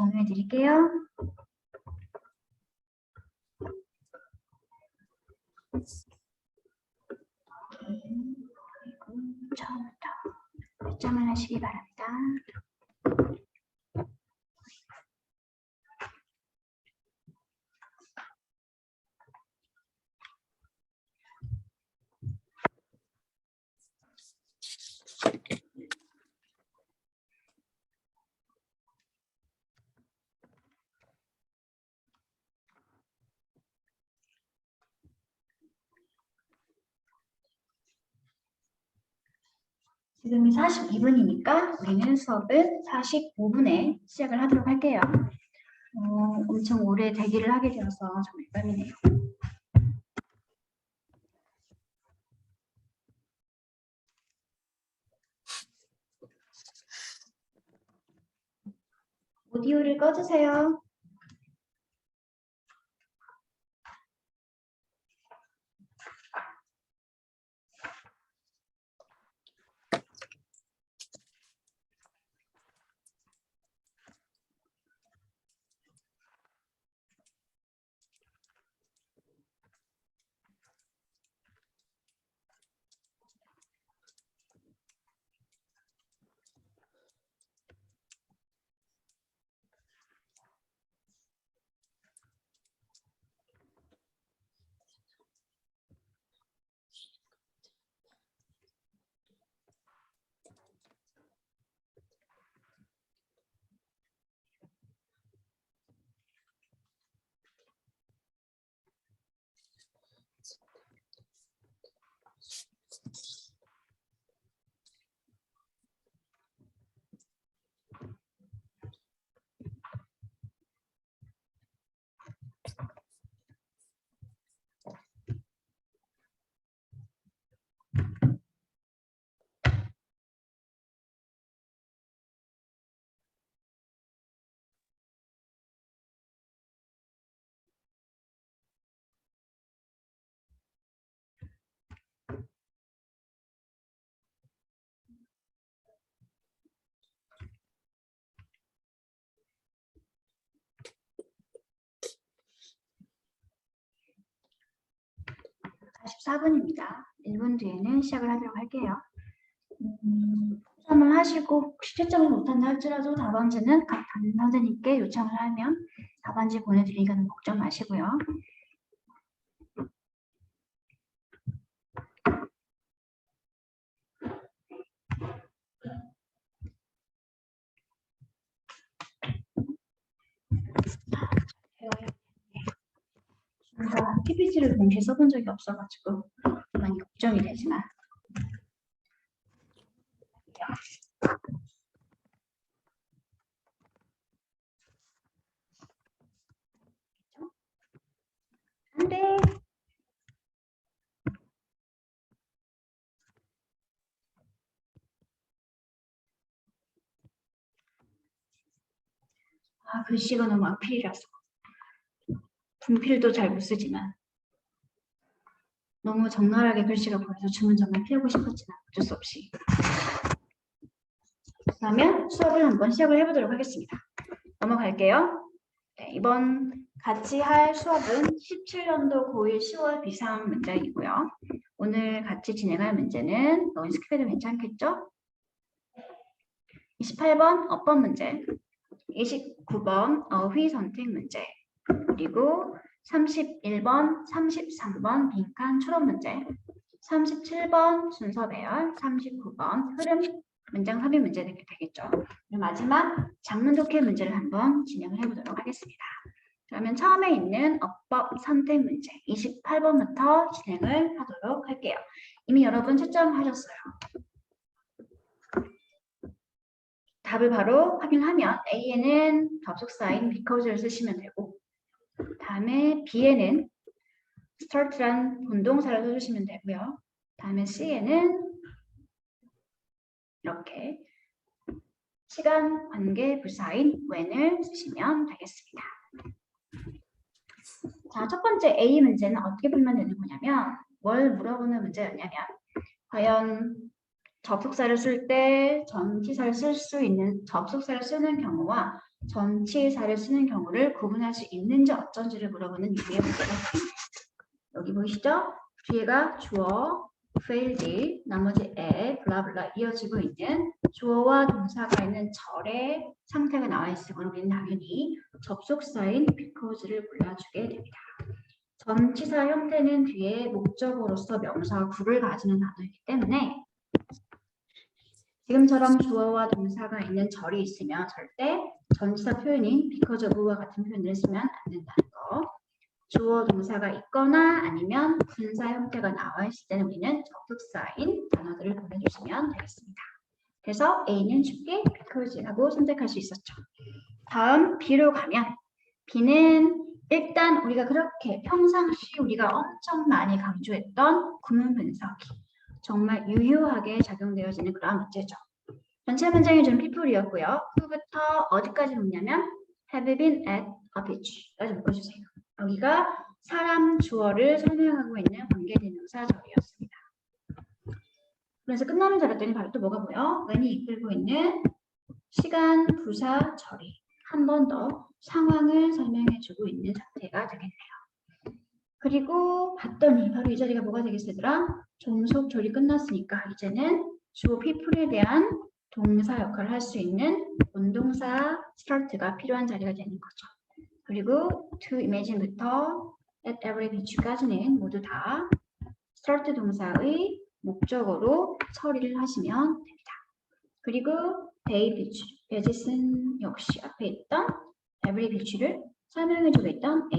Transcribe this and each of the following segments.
공유해 드릴게요. 그리고 처음부터 결정을 하시기 바랍니다. 지금이 42분이니까 우리는 수업은 45분에 시작을 하도록 할게요. 엄청 오래 대기를 하게 되어서 정말 땀이네요. 오디오를 꺼주세요. (44분입니다) 1분 뒤에는 시작을 하도록 할게요. 포함을 하시고 혹시 채점을 못한다 할지라도 답안지는 각 담임 선생님께 요청을 하면 답안지 보내드리니까 걱정 마시고요. 제가 PPT를 동시에 써본 적이 없어가지고 많이 걱정이 되지만 안돼. 글씨가 너무 악필이라서 분필도 잘 못 쓰지만 너무 적나라하게 글씨가 보여서 주문 정말 피하고 싶었지만 어쩔 수 없이. 그러면 수업을 한번 시작을 해보도록 하겠습니다. 넘어갈게요. 네, 이번 같이 할 수업은 17년도 고1 10월 비상 문제이고요. 오늘 같이 진행할 문제는 스킵해도 괜찮겠죠? 28번 어법 문제, 29번 어휘 선택 문제, 그리고 31번, 33번 빈칸 추론 문제, 37번 순서 배열, 39번 흐름 문장 삽입 문제 되겠죠. 그리고 마지막 장문 독해 문제를 한번 진행을 해보도록 하겠습니다. 그러면 처음에 있는 어법 선택 문제 28번부터 진행을 하도록 할게요. 이미 여러분 채점하셨어요. 답을 바로 확인하면 A에는 접속사인 because를 쓰시면 되고, 다음에 B에는 start란 본동사를 써주시면 되고요. 다음에 C에는 이렇게 시간 관계 부사인 when을 쓰시면 되겠습니다. 자, 첫 번째 A 문제는 어떻게 풀면 되는 거냐면 뭘 물어보는 문제였냐면 과연 접속사를 쓸 때 전치사를 쓸 수 있는 접속사를 쓰는 경우와 전치사를 쓰는 경우를 구분할 수 있는지 어쩐지를 물어보는 유의 문제가 있습니다. 여기 보이시죠? 뒤에가 주어, failed, 나머지 에, 블라블라 이어지고 있는 주어와 동사가 있는 절의 상태가 나와 있으므로 우리는 당연히 접속사인 because를 골라주게 됩니다. 전치사 형태는 뒤에 목적어로서 명사와 구를 가지는 단어이기 때문에 지금처럼 주어와 동사가 있는 절이 있으면 절대 전치사 표현인 because of와 같은 표현을 쓰면 안 된다는 거. 주어 동사가 있거나 아니면 분사 형태가 나와 있을 때는 우리는 접속사인 단어들을 보내주시면 되겠습니다. 그래서 A는 쉽게 because라고 선택할 수 있었죠. 다음 B로 가면 B는 일단 우리가 그렇게 평상시 우리가 엄청 많이 강조했던 구문 분석이 정말 유효하게 작용되어지는 그런 문제죠. 전체 문장이 좀 people이었고요. who부터 어디까지 묻냐면 have been at a beach까지 묶어주세요. 여기가 사람 주어를 설명하고 있는 관계대명사 절이었습니다. 그래서 끝나는 절했더니 바로 또 뭐가 보여? when이 이끌고 있는 시간 부사 절이 한 번 더 상황을 설명해주고 있는 상태가 되겠네요. 그리고 봤더니 바로 이 자리가 뭐가 되겠어요? 종속 절이 끝났으니까 이제는 주어 people에 대한 동사 역할을 할 수 있는 원동사 start가 필요한 자리가 되는 거죠. 그리고 to imagine부터 at every beach까지는 모두 다 start 동사의 목적어로 처리를 하시면 됩니다. 그리고 day beach, 베짓은 역시 앞에 있던 every beach를 설명해주고 있던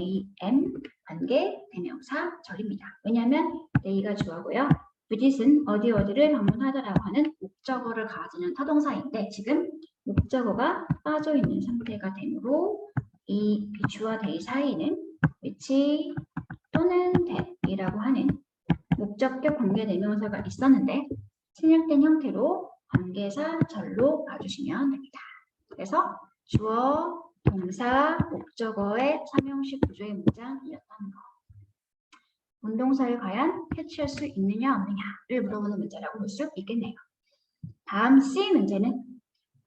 am 관계 대명사 절입니다. 왜냐하면 day가 주어고요. beach은 어디를 방문하다라고 하는 목적어를 가지는 타동사인데 지금 목적어가 빠져있는 상태가 되므로 이 beach와 day 사이는 which 또는 that이라고 하는 목적격 관계 대명사가 있었는데 생략된 형태로 관계사 절로 봐주시면 됩니다. 그래서 주어, 동사, 목적어의 삼형식 구조의 문장이었다는 거. 운동사를 과연 캐치할 수 있느냐 없느냐를 물어보는 문제라고 볼 수 있겠네요. 다음 C 문제는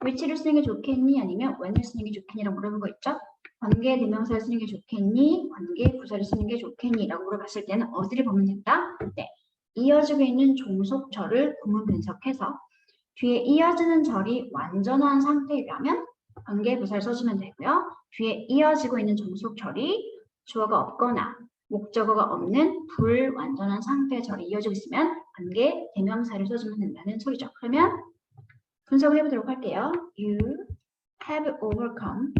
which를 쓰는 게 좋겠니 아니면 when을 쓰는 게 좋겠니라고 물어본 거 있죠? 관계 대명사를 쓰는 게 좋겠니? 관계 부사를 쓰는 게 좋겠니? 라고 물어봤을 때는 어디를 보면 된다? 네. 이어지고 있는 종속절을 구문 분석해서 뒤에 이어지는 절이 완전한 상태라면 관계 부사를 써주면 되고요. 뒤에 이어지고 있는 종속절이 주어가 없거나 목적어가 없는 불완전한 상태의 절이 이어지고 있으면 관계 대명사를 써주면 된다는 소리죠. 그러면 분석을 해보도록 할게요. You have overcome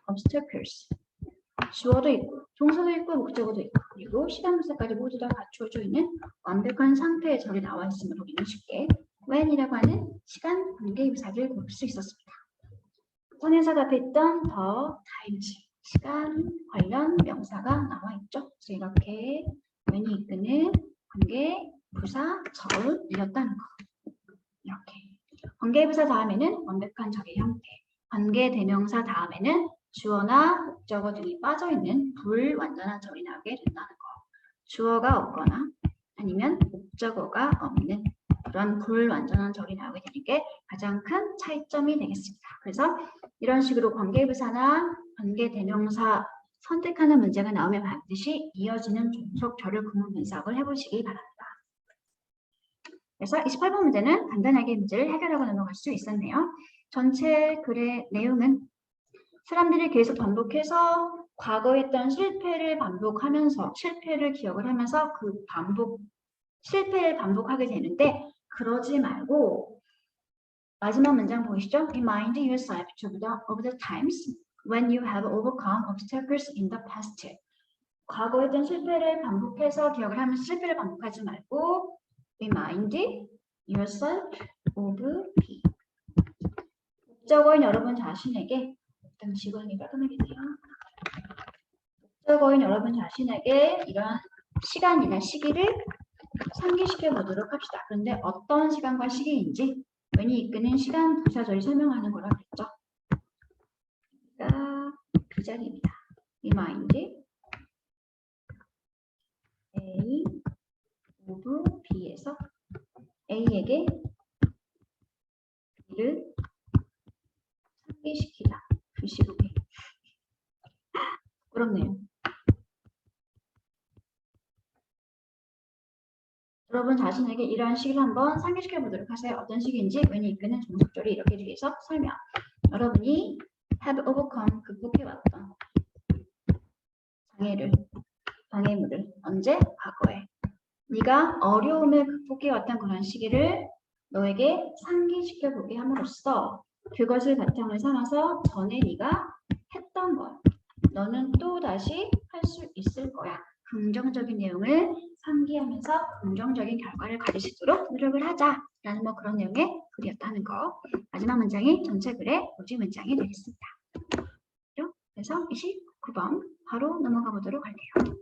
obstacles. 주어도 있고 동사도 있고 목적어도 있고 그리고 시간분사까지 모두 다 갖추어져 있는 완벽한 상태의 절이 나와 있으면 우리는 쉽게 when이라고 하는 시간 관계부사를 볼 수 있었습니다. 선행사가 앞에 있던 the times 시간 관련 명사가 나와 있죠. 그래서 이렇게 when이 이끄는 관계 부사 절이었다는 거. 이렇게 관계부사 다음에는 완벽한 절의 형태, 관계 대명사 다음에는 주어나 목적어 등이 빠져있는 불완전한 절이 나오게 된다는 거. 주어가 없거나 아니면 목적어가 없는 그런 불완전한 절이 나오게 되는 게 가장 큰 차이점이 되겠습니다. 그래서 이런 식으로 관계부사나 관계대명사 선택하는 문제가 나오면 반드시 이어지는 종속절을 구문 분석을 해보시기 바랍니다. 그래서 28번 문제는 간단하게 문제를 해결하고 넘어갈 수 있었네요. 전체 글의 내용은 사람들이 계속 반복해서 과거에 했던 실패를 반복하면서 실패를 기억을 하면서 그 실패를 반복하게 되는데 그러지 말고 마지막 문장 보이시죠? Remind yourself of the times when you have overcome obstacles in the past. 과거에 했던 실패를 반복해서 기억을 하면서 실패를 반복하지 말고 Remind yourself of P. 목적어인 여러분 자신에게 일단 직원이 깔끔하겠네요. 목적어인 여러분 자신에게 이런 시간이나 시기를 상기시켜 보도록 합시다. 그런데 어떤 시간과 시기인지 when이 이끄는 시간 부사절이 설명하는 거라 그랬죠. 그러니까 그 자리입니다. Remind A of B에서 A에게 자리를 상기시키다. 글씨보기. 그렇네요. 여러분 자신에게 이러한 식을 한번 상기시켜 보도록 하세요. 어떤 식인지 의미 이끄는 종속절이 이렇게 뒤에서 설명. 여러분이 have overcome 극복해왔던 방해물을 언제? 과거에. 네가 어려움을 극복해왔던 그런 시기를 너에게 상기시켜 보게 함으로써 그것을 바탕을 삼아서 전에 네가 했던 것 너는 또 다시 할 수 있을 거야. 긍정적인 내용을 상기하면서 긍정적인 결과를 가질 수 있도록 노력을 하자라는 뭐 그런 내용의 글이었다는 거. 마지막 문장이 전체 글의 고지 문장이 되겠습니다. 그래서 29번 바로 넘어가 보도록 할게요.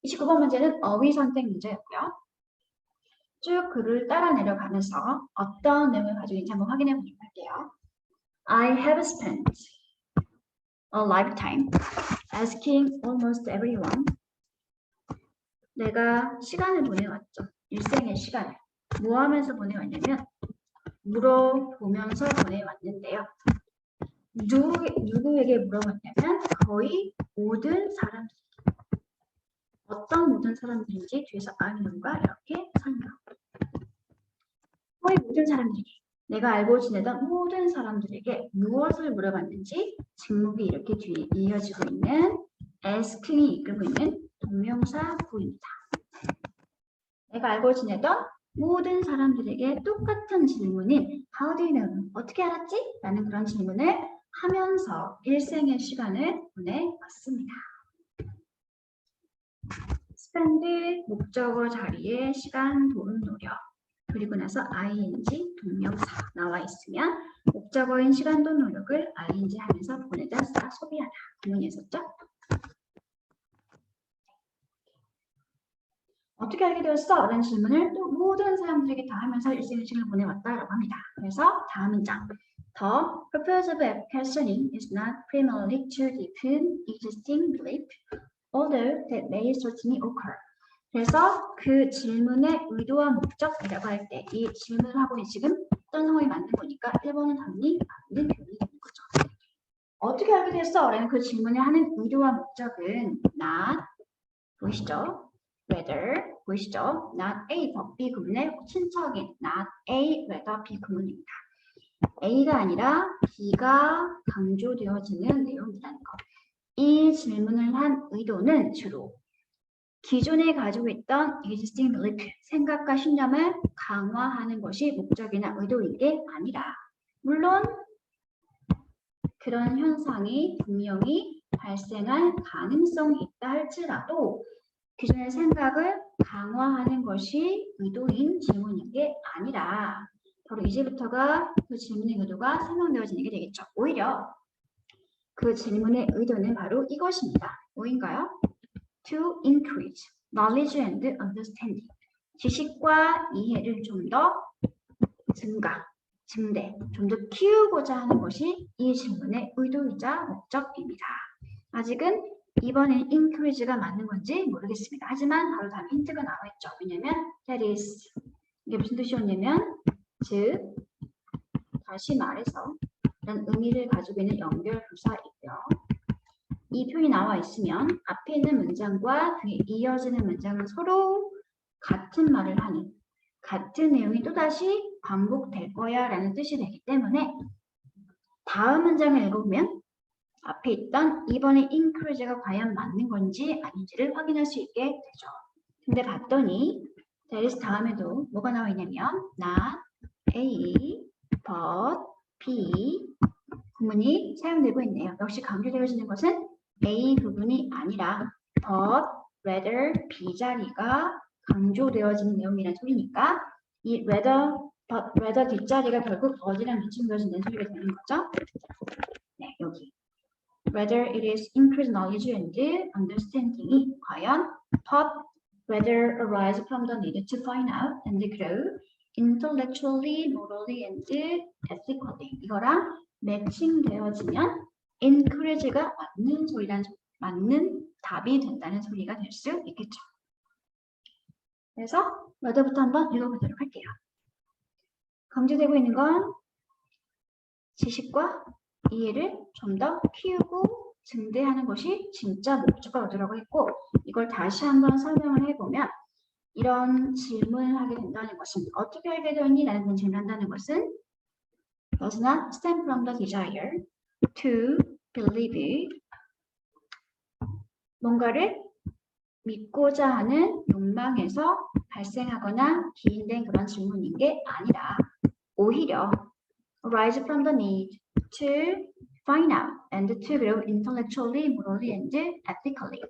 29번 문제는 어휘 선택 문제였고요. 쭉 글을 따라 내려가면서 어떤 내용을 가지고 있는지 한번 확인해 보도록 할게요. I have spent a lifetime asking almost everyone. 내가 시간을 보내왔죠. 일생의 시간을. 뭐 하면서 보내왔냐면 물어보면서 보내왔는데요. 누구에게 물어봤냐면 거의 모든 사람들. 어떤 모든 사람들인지 뒤에서 아이놈과 이렇게 설명. 거의 모든 사람들에게. 내가 알고 지내던 모든 사람들에게 무엇을 물어봤는지 직목이 이렇게 뒤에 이어지고 있는 asking이 이끌고 있는 동명사 구입니다. 내가 알고 지내던 모든 사람들에게 똑같은 질문인 How do you know? 어떻게 알았지? 라는 그런 질문을 하면서 일생의 시간을 보내왔습니다. spend 목적어 자리에 시간, 돈, 노력 그리고 나서 ing 동명사 나와 있으면 목적어인 시간, 돈, 노력을 ing 하면서 보내다, 쓰다, 소비하다 구문이 있었죠? 어떻게 알게 되었어? 라는 질문을 또 모든 사람들에게 다 하면서 일생의 시간을 보내왔다라고 합니다. 그래서 다음 문장. The purpose of questioning is not primarily to deepen existing belief, although that may certainly occur. 그래서 그 질문의 의도와 목적이라고 할 때 이 질문을 하고 지금 어떤 상황이 맞는 거니까 1번은 당연히 맞는 표현이 되는 거죠. 어떻게 알게 됐어? 라는 그 질문을 하는 의도와 목적은 not, 보이시죠? whether, 보이시죠? not A, B 구문의 친척인 not A, whether B 구문입니다. A가 아니라 B가 강조되어지는 내용이라는 것. 이 질문을 한 의도는 주로 기존에 가지고 있던 existing belief, 생각과 신념을 강화하는 것이 목적이나 의도인 게 아니라 물론 그런 현상이 분명히 발생할 가능성이 있다 할지라도 기존의 생각을 강화하는 것이 의도인 질문인 게 아니라 바로 이제부터가 그 질문의 의도가 설명되어지는 게 되겠죠. 오히려 그 질문의 의도는 바로 이것입니다. 뭐인가요? To increase knowledge and understanding. 지식과 이해를 좀 더 증대, 좀 더 키우고자 하는 것이 이 질문의 의도이자 목적입니다. 아직은 이번엔 increase가 맞는 건지 모르겠습니다. 하지만 바로 다음 힌트가 나와 있죠. 왜냐면 that is 이게 무슨 뜻이었냐면 즉 다시 말해서 라는 의미를 가지고 있는 연결부사이고요. 이 표현이 나와 있으면 앞에 있는 문장과 뒤에 이어지는 문장은 서로 같은 말을 하는 같은 내용이 또다시 반복될 거야 라는 뜻이 되기 때문에 다음 문장을 읽어보면 앞에 있던 이번에 increase가 과연 맞는 건지 아닌지를 확인할 수 있게 되죠. 근데 봤더니 there is 다음에도 뭐가 나와 있냐면 not A, but B 구문이 사용되고 있네요. 역시 강조되어지는 것은 A 부분이 아니라 but rather B 자리가 강조되어지는 내용이라는 소리니까 이 rather 뒷자리가 결국 어디랑 미치면서 소리가 되는 거죠. 네, 여기 whether it is increased knowledge and understanding이 과연 but rather arise from the need to find out and grow intellectually, morally and ethically 이거랑 매칭되어지면 increase가 맞는 답이 된다는 소리가 될 수 있겠죠. 그래서 whether부터 한번 읽어보도록 할게요. 강조되고 있는 건 지식과 이해를 좀 더 키우고 증대하는 것이 진짜 목적과 의도라고 했고, 이걸 다시 한번 설명을 해보면 이런 질문을 하게 된다는 것은 어떻게 알게 되었니? 라는 그런 질문을 한다는 것은 does not stem from the desire to believe 뭔가를 믿고자 하는 욕망에서 발생하거나 기인된 그런 질문인 게 아니라 오히려 arise from the need to find out and to grow intellectually, morally and ethically.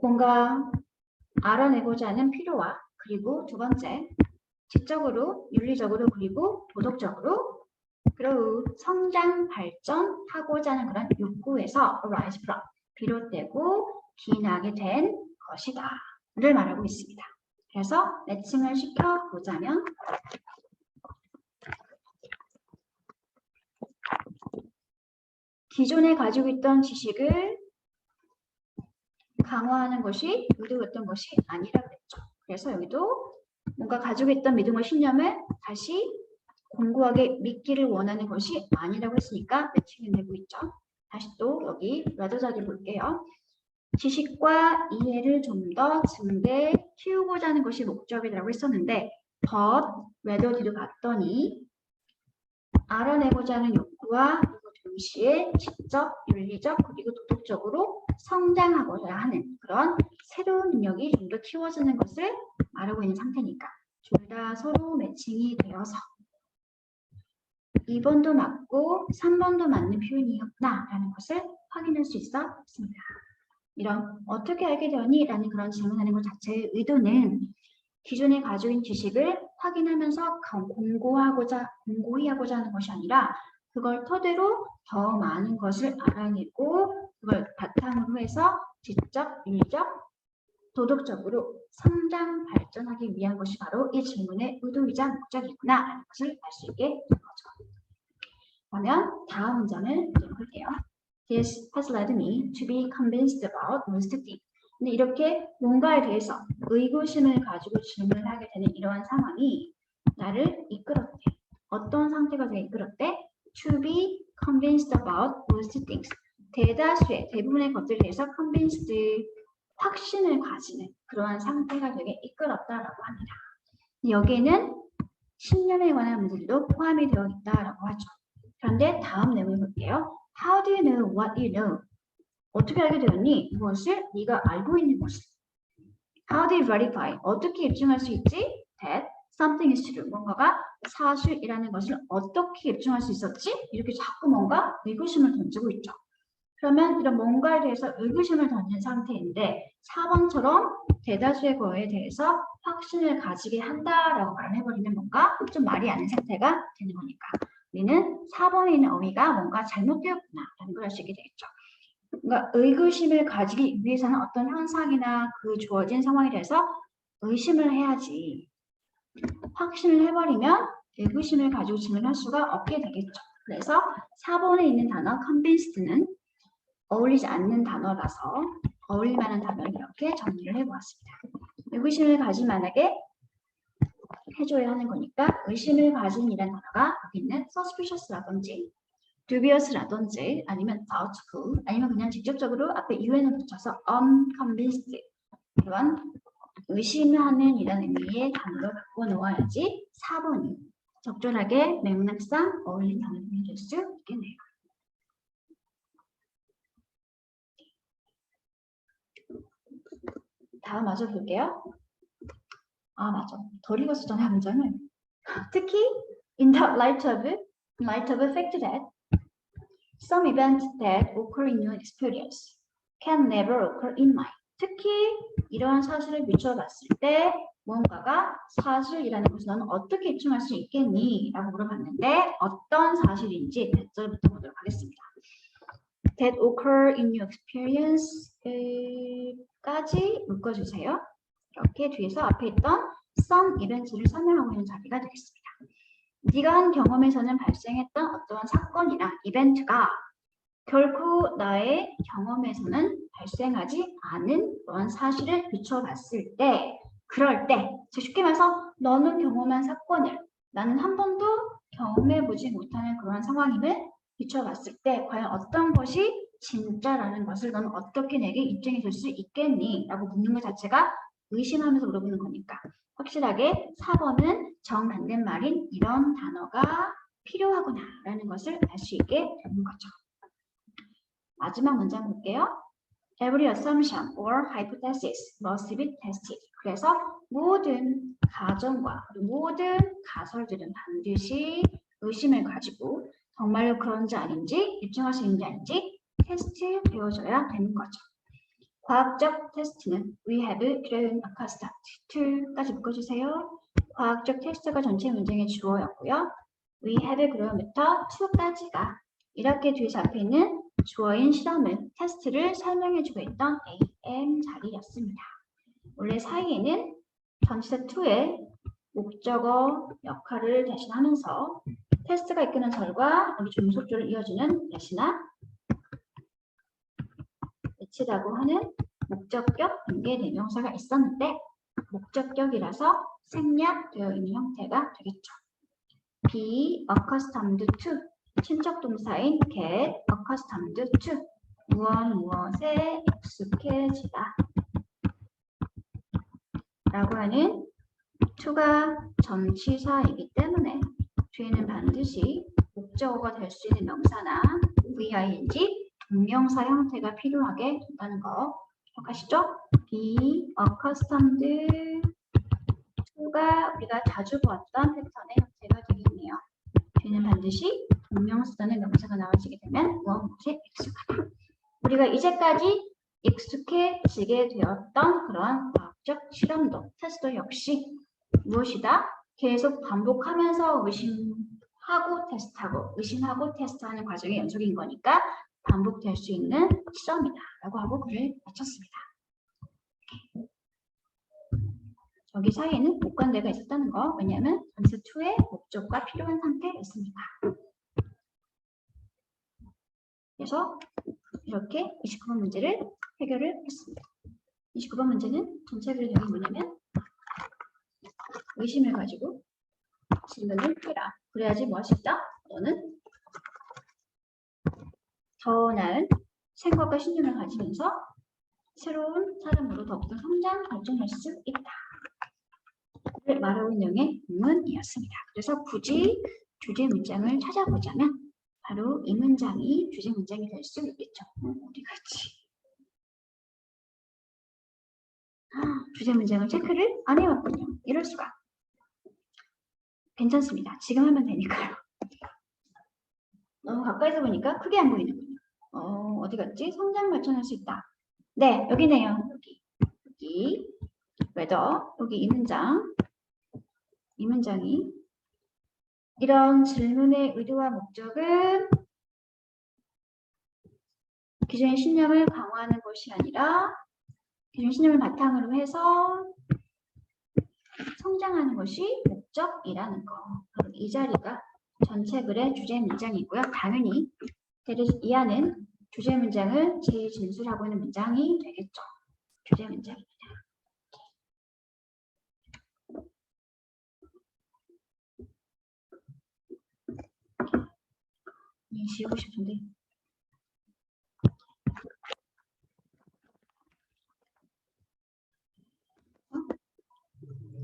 뭔가 알아내고자 하는 필요와 그리고 두 번째, 지적으로, 윤리적으로 그리고 도덕적으로 그리고 성장, 발전하고자 하는 그런 욕구에서 arise from, 비롯되고 기인하게 된 것이다 를 말하고 있습니다. 그래서 매칭을 시켜보자면 기존에 가지고 있던 지식을 강화하는 것이 의도였던 것이 아니라고 했죠. 그래서 여기도 뭔가 가지고 있던 믿음과 신념을 다시 공고하게 믿기를 원하는 것이 아니라고 했으니까 매칭이 되고 있죠. 다시 또 여기 라더작을 볼게요. 지식과 이해를 좀 더 증대 키우고자 하는 것이 목적이라고 했었는데 but, rather 뒤로 갔더니 알아내고자 하는 욕구와 동시에 지적, 윤리적 그리고 도덕적으로 성장하고자 하는 그런 새로운 능력이 좀 더 키워지는 것을 말하고 있는 상태니까 둘 다 서로 매칭이 되어서 2번도 맞고 3번도 맞는 표현이었구나 라는 것을 확인할 수 있었습니다. 이런 어떻게 알게 되었니? 라는 그런 질문하는 것 자체의 의도는 기존에 가지고 있는 지식을 확인하면서 공고히 하고자 하는 것이 아니라 그걸 토대로 더 많은 것을 알아내고 그걸 바탕으로 해서 지적, 윤리적, 도덕적으로 성장, 발전하기 위한 것이 바로 이 질문의 의도이자 목적이구나 라는 것을 알 수 있게 된 거죠. 그러면 다음 문장을 볼게요. This has led me to be convinced about most things. 근데 이렇게 뭔가에 대해서 의구심을 가지고 질문을 하게 되는 이러한 상황이 나를 이끌었대. 어떤 상태가 되게 이끌었대? To be convinced about most things. 대부분의 것들에 대해서 convinced, 확신을 가지는 그러한 상태가 되게 이끌었다라고 합니다. 여기에는 신념에 관한 문제도 포함이 되어 있다라고 하죠. 그런데 다음 내용을 볼게요. How do you know what you know? 어떻게 알게 되었니? 무엇을? 네가 알고 있는 것을. How do you verify? 어떻게 입증할 수 있지? That something is true. 뭔가가 사실이라는 것을 어떻게 입증할 수 있었지? 이렇게 자꾸 뭔가 의구심을 던지고 있죠. 그러면 이런 뭔가에 대해서 의구심을 던진 상태인데 4번처럼 대다수의 거에 대해서 확신을 가지게 한다라고 말을 해버리면 뭔가 좀 말이 안 되는 상태가 되는 거니까 우리는 4번에 있는 어휘가 뭔가 잘못되었구나 라는 걸 알 수 있게 되겠죠. 그러니까 의구심을 가지기 위해서는 어떤 현상이나 그 주어진 상황에 대해서 의심을 해야지 확신을 해버리면 의구심을 가지고 질문할 수가 없게 되겠죠. 그래서 4번에 있는 단어 convinced는 어울리지 않는 단어라서 어울릴 만한 단어를 이렇게 정리를 해보았습니다. 의구심을 가진 만하게 해줘야 하는 거니까 의심을 가진 이라는 단어가 여기 있는 suspicious라든지 dubious라든지 아니면 doubtful 아니면 그냥 직접적으로 앞에 un을 붙여서 unconvinced 이런 의심하는 이라는 의미의 단어를 바꿔 놓아야지 4번이 적절하게 맥락상 어울리는 단어가 될 수 있겠네요. 다음 마저 볼게요. 아 맞아. 덜 읽었었잖아요 문장을. 특히 in the light of the fact that some events that occur in your experience can never occur in mine. 특히 이러한 사실을 비춰봤을 때 뭔가가 사실이라는 것을 너는 어떻게 입증할 수 있겠니? 라고 물어봤는데 어떤 사실인지 대절부터 보도록 하겠습니다. That occur in your experience 까지 묶어주세요. 이렇게 뒤에서 앞에 있던 some event를 설명하고 있는 자리가 되겠습니다. 네가 한 경험에서는 발생했던 어떠한 사건이나 이벤트가 결코 나의 경험에서는 발생하지 않은 그런 사실을 비춰봤을 때 그럴 때 쉽게 말해서 너는 경험한 사건을 나는 한 번도 경험해보지 못하는 그런 상황임을 비춰봤을 때 과연 어떤 것이 진짜라는 것을 넌 어떻게 내게 입증해 줄 수 있겠니? 라고 묻는 것 자체가 의심하면서 물어보는 거니까 확실하게 4번은 정반대말인 이런 단어가 필요하구나 라는 것을 알 수 있게 되는 거죠. 마지막 문장 볼게요. Every assumption or hypothesis must be tested. 그래서 모든 가정과 모든 가설들은 반드시 의심을 가지고 정말로 그런지 아닌지 입증할 수 있는지 아닌지 테스트 되어줘야 되는 거죠. 과학적 테스트는 we have grown accustomed to까지 묶어주세요. 과학적 테스트가 전체 문장의 주어였고요. we have grown부터 to까지가 이렇게 뒤에 앞에 있는 주어인 실험을 테스트를 설명해주고 있던 am 자리였습니다. 원래 사이에는 전치사 to의 목적어 역할을 대신하면서 테스트가 이끄는 절과 여기 종속조를 이어주는 대신나 미치다고 하는 목적격 관계 대명사가 있었는데 목적격이라서 생략되어 있는 형태가 되겠죠. be accustomed to 친척 동사인 get accustomed to 무엇에 익숙해지다 라고 하는 to가 전치사이기 때문에 뒤에는 반드시 목적어가 될 수 있는 명사나 VING 동명사 형태가 필요하게 된다는 거 기억하시죠? be accustomed to가 우리가 자주 보았던 패턴의 형태가 되겠네요. 뒤에는 반드시 동명사나 명사가 나와지게 되면 무엇에 익숙하다. 우리가 이제까지 익숙해지게 되었던 그런 과학적 실험도 테스트도 역시 무엇이다? 계속 반복하면서 의심하고 테스트하고 의심하고 테스트하는 과정의 연속인 거니까 반복될 수 있는 실험이다 라고 하고 글을 마쳤습니다. 여기 사이에는 목관대가 있었다는 거 왜냐하면 전체 2의 목적과 필요한 상태였습니다. 그래서 이렇게 29번 문제를 해결을 했습니다. 29번 문제는 전체 글의 내용이 뭐냐면 의심을 가지고 질문을 해라. 그래야지 무엇이다? 너는 더 나은 생각과 신념을 가지면서 새로운 사람으로 더욱더 성장, 발전할 수 있다. 를 말하고 있는 내용의 문이었습니다. 그래서 굳이 주제 문장을 찾아보자면 바로 이 문장이 주제 문장이 될 수 있겠죠. 어디 갔지? 주제 문장을 체크를 안 해왔군요. 이럴 수가. 괜찮습니다. 지금 하면 되니까요. 너무 가까이서 보니까 크게 안 보이는군요. 어디 갔지? 성장 발전할 수 있다. 네, 여기네요. 여기. whether 여기 이 문장이 이런 질문의 의도와 목적은 기존의 신념을 강화하는 것이 아니라 기존 신념을 바탕으로 해서 성장하는 것이 목적이라는 거. 이 자리가 전체 글의 주제 문장이고요. 당연히 이 안은 주제 문장을 재진술하고 있는 문장이 되겠죠. 주제 문장입니다. 지우고 싶은데.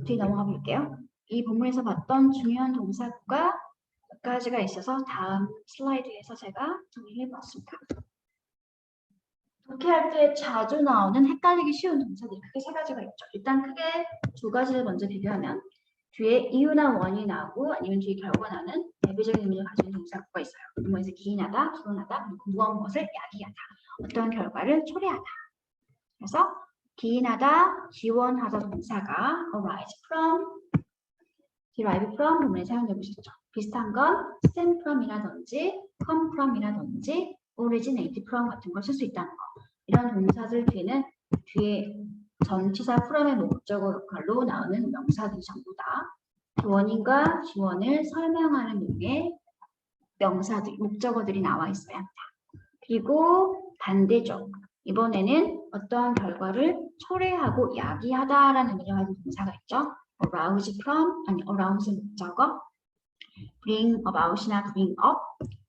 뒤에 넘어가 볼게요. 이 본문에서 봤던 중요한 동사가 몇 가지가 있어서 다음 슬라이드에서 제가 정리해 봤습니다. 독해할 때 자주 나오는 헷갈리기 쉬운 동사들이 크게 세 가지가 있죠. 일단 크게 두 가지를 먼저 비교하면 뒤에 이유나 원이 나오고 아니면 뒤에 결과가 나는 대비적인 의미를 가진 동사가 있어요. 본문에서 기인하다, 기원하다, 그리고 무엇을 야기하다. 어떤 결과를 초래하다. 그래서 기인하다, 지원하다 동사가 arise from, derive from 부분에 사용되고 있었죠. 비슷한 건 stem from이라든지 come from이라든지 originate from 같은 걸 쓸 수 있다는 거. 이런 동사들 뒤에 전치사 from의 목적어 역할로 나오는 명사들이 전부 다 원인과 지원을 설명하는 용의 명사들, 목적어들이 나와 있어야 합니다. 그리고 반대죠. 이번에는 어떠한 결과를 초래하고 야기하다라는 의미를 가진 동사가 있죠. arouse from, 아니 arouse 목적어, bring about이나 bring up,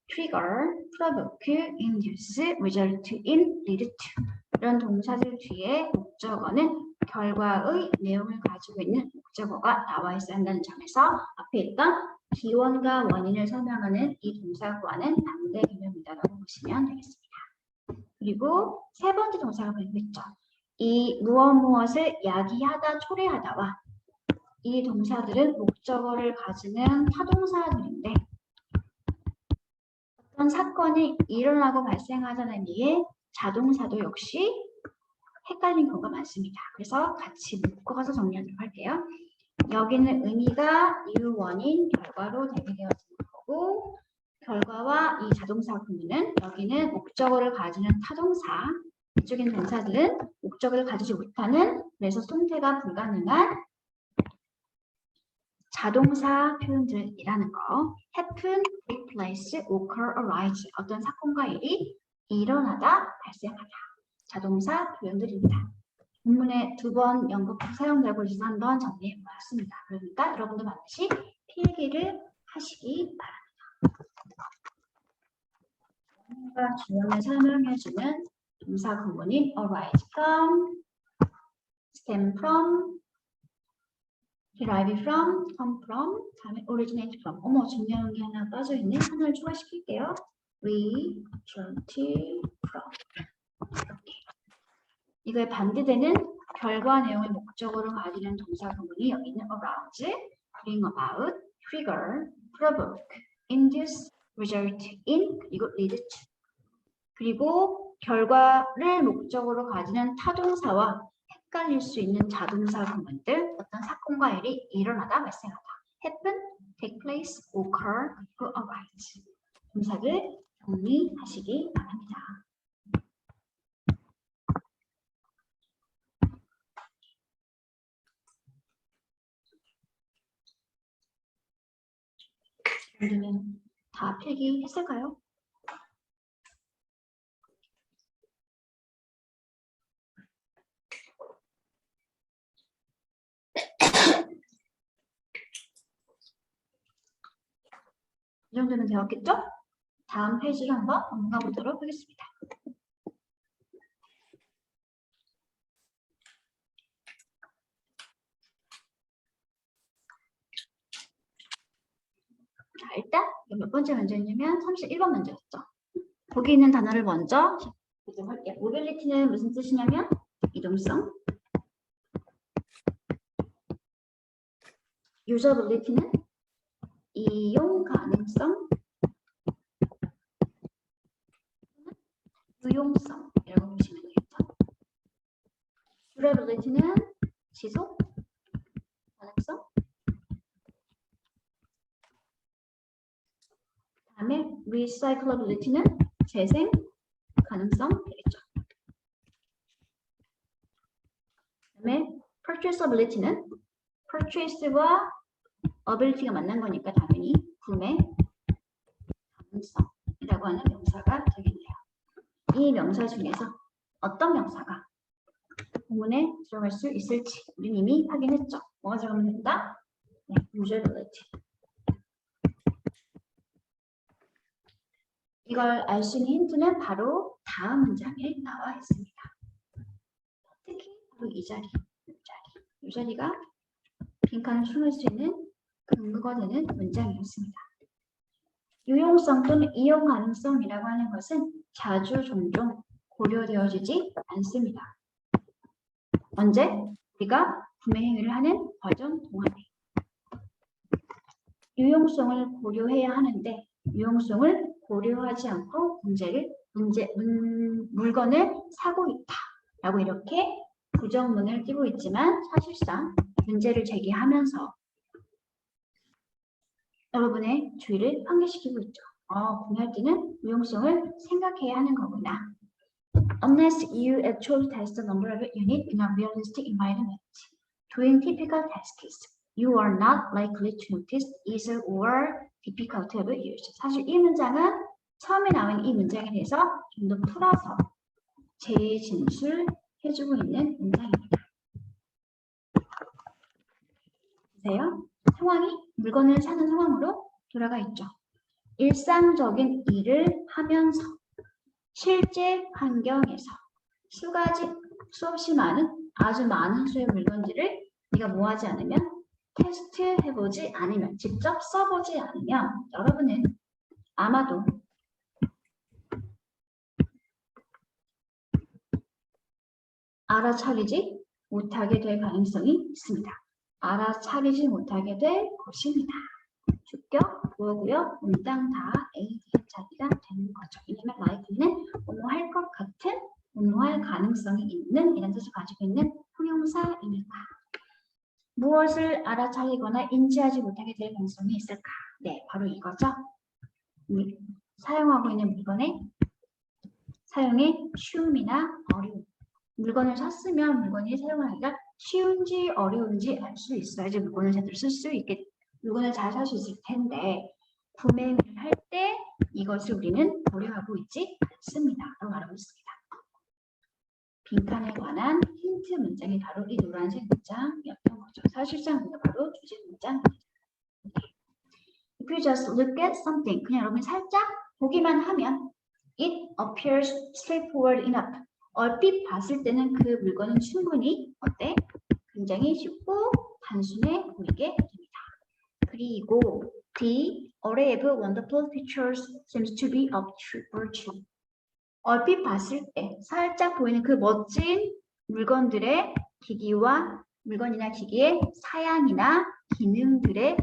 trigger, provoke, induce, result in, lead to 이런 동사들 뒤에 목적어는 결과의 내용을 가지고 있는 목적어가 나와 있어야 한다는 점에서 앞에 있던 기원과 원인을 설명하는 이 동사구와는 반대 개념이다라고 보시면 되겠습니다. 그리고 세 번째 동사가 그리고 있죠. 이 무엇을 야기하다, 초래하다와 이 동사들은 목적어를 가지는 타동사들인데 어떤 사건이 일어나고 발생하자는 의미의 자동사도 역시 헷갈린 경우가 많습니다. 그래서 같이 묶어서 정리하도록 할게요. 여기는 의미가 이유, 원인, 결과로 대비되어지는 거고 결과와 이 자동사 구문은 여기는 목적어를 가지는 타동사 이쪽인 동사들은 목적어를 가지지 못하는 그래서 손태가 불가능한 자동사 표현들이라는 거 happen, take place, occur, arise 어떤 사건과 일이 일어나다, 발생하다 자동사 표현들입니다. 본문에 2번 연속으로 사용되고 있어서 한번 정리해 보았습니다. 그러니까 여러분도 반드시 필기를 하시기 바랍니다. 주어를 설명해주는 동사 구문인 arise from, stem from, derive from, come from, 다음에 originate from. 어머, 중요한 게 하나 빠져있네. 하나를 추가시킬게요. result from. 이렇게. 이거에 반대되는 결과 내용의 목적으로 가지는 동사 구문이 여기는 arouse, bring about, trigger, provoke, induce, result in, 그리고 lead to. 그리고 결과를 목적으로 가지는 타동사와 헷갈릴 수 있는 자동사 구문들 어떤 사건과 일이 일어나다 발생하다 happen, take place, occur, 그리고 arise 동사들 정리하시기 바랍니다. 여러분은 다 필기했을까요? 이 정도는 되었겠죠? 다음 페이지로 한번 넘어가 보도록 하겠습니다. 자, 일단 몇 번째 문제냐면 31번 문제였죠. 거기 있는 단어를 먼저 보도록 할게요. 모빌리티는 무슨 뜻이냐면 이동성. 유저빌리티는 이용 가능성. 유용성이라고 보시면 되겠죠. 듀러빌리티는 지속 가능성. 다음에 리사이클러빌리티는 재생 가능성 되겠죠. 그다음에 purchasability는 purchase와 ability가 만난 거니까 당연히 구매 가능성이라고 하는 명사가 되겠네요. 이 명사 중에서 어떤 명사가 본문에 들어갈 수 있을지 우리 이미 확인했죠. 뭐가 들어가면 된다? 네, usability. 이걸 알 수 있는 힌트는 바로 다음 문장에 나와 있습니다. 특히 바로 이 자리가 빈칸을 채울 수 있는 근거가 되는 문장이었습니다. 유용성 또는 이용 가능성이라고 하는 것은 자주 종종 고려되어지지 않습니다. 언제? 우리가 구매 행위를 하는 과정 동안에 유용성을 고려해야 하는데 유용성을 고려하지 않고 물건을 사고 있다라고 이렇게 부정문을 띄고 있지만 사실상 문제를 제기하면서 여러분의 주의를 환기시키고 있죠. 구매할 때는 유용성을 생각해야 하는 거구나. Unless you actually test the number of units in a realistic environment, doing typical tasks, you are not likely to notice ease or difficulty of use. 사실 이 문장은 처음에 나온 이 문장에 대해서 좀 더 풀어서 재진술해주고 있는 문장입니다. 보세요. 상황이 물건을 사는 상황으로 돌아가 있죠. 일상적인 일을 하면서 실제 환경에서 수없이 많은 아주 많은 수의 물건들을 네가 뭐하지 않으면 테스트해보지 않으면 직접 써보지 않으면 여러분은 아마도 알아차리지 못하게 될 가능성이 있습니다. 알아차리지 못하게 될 것입니다. 주격, 보어고요. 문장 다 A, D 자기가 되는 거죠. 왜냐면 like는 뭐할 것 같은, 뭐할 가능성이 있는 이런 뜻을 가지고 있는 형용사이니까. 무엇을 알아차리거나 인지하지 못하게 될 가능성이 있을까? 네, 바로 이거죠. 사용하고 있는 물건의 사용의 쉬움이나 어려움. 물건을 샀으면 물건이 사용하기가 쉬운지 어려운지 알 수 있어야지 물건을 제대로 쓸 수 있게 물건을 잘 살 수 있을 텐데 구매를 할 때 이것을 우리는 고려하고 있지 않습니다. 라고 말하고 있습니다. 빈칸에 관한 힌트 문장이 바로 이 노란색 문장이었던 거죠. 사실상 이거 바로 주제 문장입니다. If you just look at something, 그냥 여러분이 살짝 보기만 하면 it appears straightforward enough. 얼핏 봤을 때는 그 물건은 충분히 어때? 굉장히 쉽고 단순해 보이게 됩니다. 그리고 the array of wonderful features seems to be of virtue. 얼핏 봤을 때 살짝 보이는 그 멋진 물건들의 물건이나 기기의 사양이나 기능들의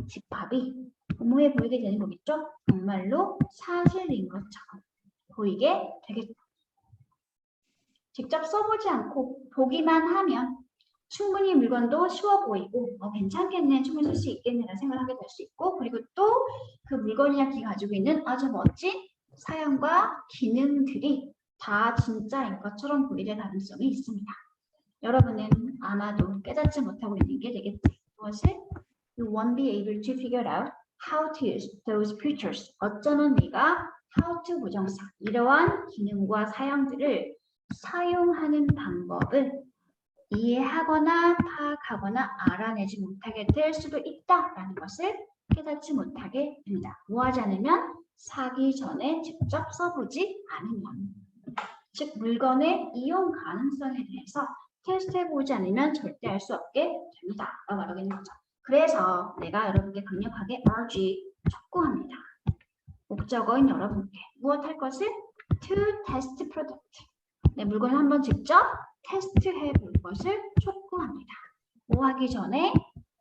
집합이 도모해 보이게 되는 거겠죠? 정말로 사실인 것처럼 보이게 되겠죠. 직접 써보지 않고 보기만 하면 충분히 물건도 쉬워 보이고 괜찮겠네, 충분히 쓸 수 있겠네라는 생각을 하게 될 수 있고 그리고 또 그 물건이나 기가 가지고 있는 아주 멋진 사양과 기능들이 다 진짜인 것처럼 보이게 가능성이 있습니다. 여러분은 아마도 깨닫지 못하고 있는 게 되겠죠. 무엇을? You won't be able to figure out how to use those features. 어쩌면 네가 how to 부정사, 이러한 기능과 사양들을 사용하는 방법을 이해하거나 파악하거나 알아내지 못하게 될 수도 있다라는 것을 깨닫지 못하게 됩니다. 뭐하지 않으면? 사기 전에 직접 써보지 않으면. 즉 물건의 이용 가능성에 대해서 테스트해보지 않으면 절대 알 수 없게 됩니다. 라고 말하고 있는 거죠. 그래서 내가 여러분께 강력하게 urge, 촉구합니다. 목적어인 여러분께 무엇할 것을? To test product. 네, 물건을 한번 직접 테스트해 볼 것을 촉구합니다. 뭐 하기 전에?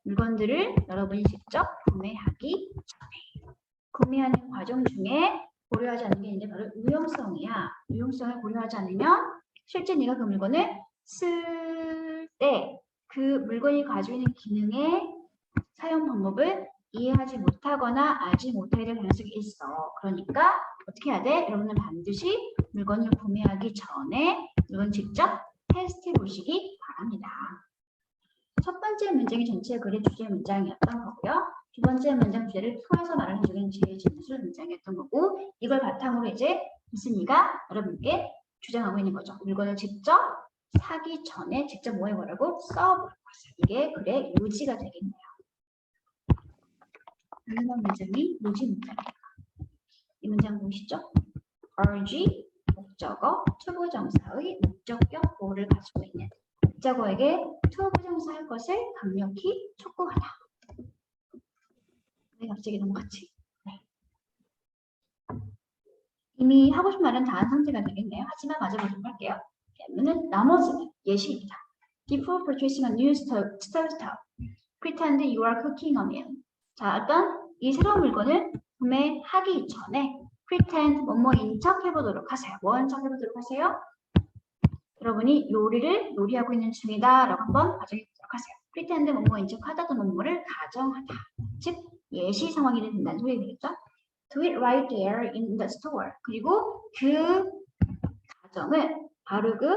물건들을 여러분이 직접 구매하기 전에. 구매하는 과정 중에 고려하지 않는 게 있는데 바로 유용성이야. 유용성을 고려하지 않으면 실제 네가 그 물건을 쓸 때 그 물건이 가지고 있는 기능의 사용 방법을 이해하지 못하거나 알지 못하게 될 가능성이 있어. 그러니까 어떻게 해야 돼? 여러분은 반드시 물건을 구매하기 전에 물건 직접 테스트해 보시기 바랍니다. 첫 번째 문장이 전체 글의 주제 문장이었던 거고요. 두 번째 문장 주제를 풀어서 말하는 중인 제 진술 문장이었던 거고 이걸 바탕으로 이제 이순이가 여러분께 주장하고 있는 거죠. 물건을 직접 사기 전에 직접 뭐 해보라고? 써보는 것을. 이게 글의 요지가 되겠네요. 마지막 문장이 요지 문장입니다. 이 문장 보시죠. urge, 목적어, 투부정사의 목적격 보호를 가지고 있는 목적어에게 투부정사 할 것을 강력히 촉구하다. 왜 갑자기 넘어갔지? 네. 이미 하고 싶은 말은 다 한 상태가 되겠네요. 하지만 마저 보도록 할게요. 나머지는 예시입니다. Before purchasing a new stove, pretend you are cooking a meal. 자, 어떤 이 새로운 물건을 구매하기 전에 pretend 뭐뭐인 척 해보도록 하세요. 뭐인 척 해보도록 하세요? 여러분이 요리하고 있는 중이다 라고 한번 가정해보도록 하세요. pretend 뭐뭐인 척 하다 뭐뭐를 가정하다. 즉 예시 상황이 된다는 소리 되겠죠? Do it right there in the store. 그리고 그 가정을 바로 그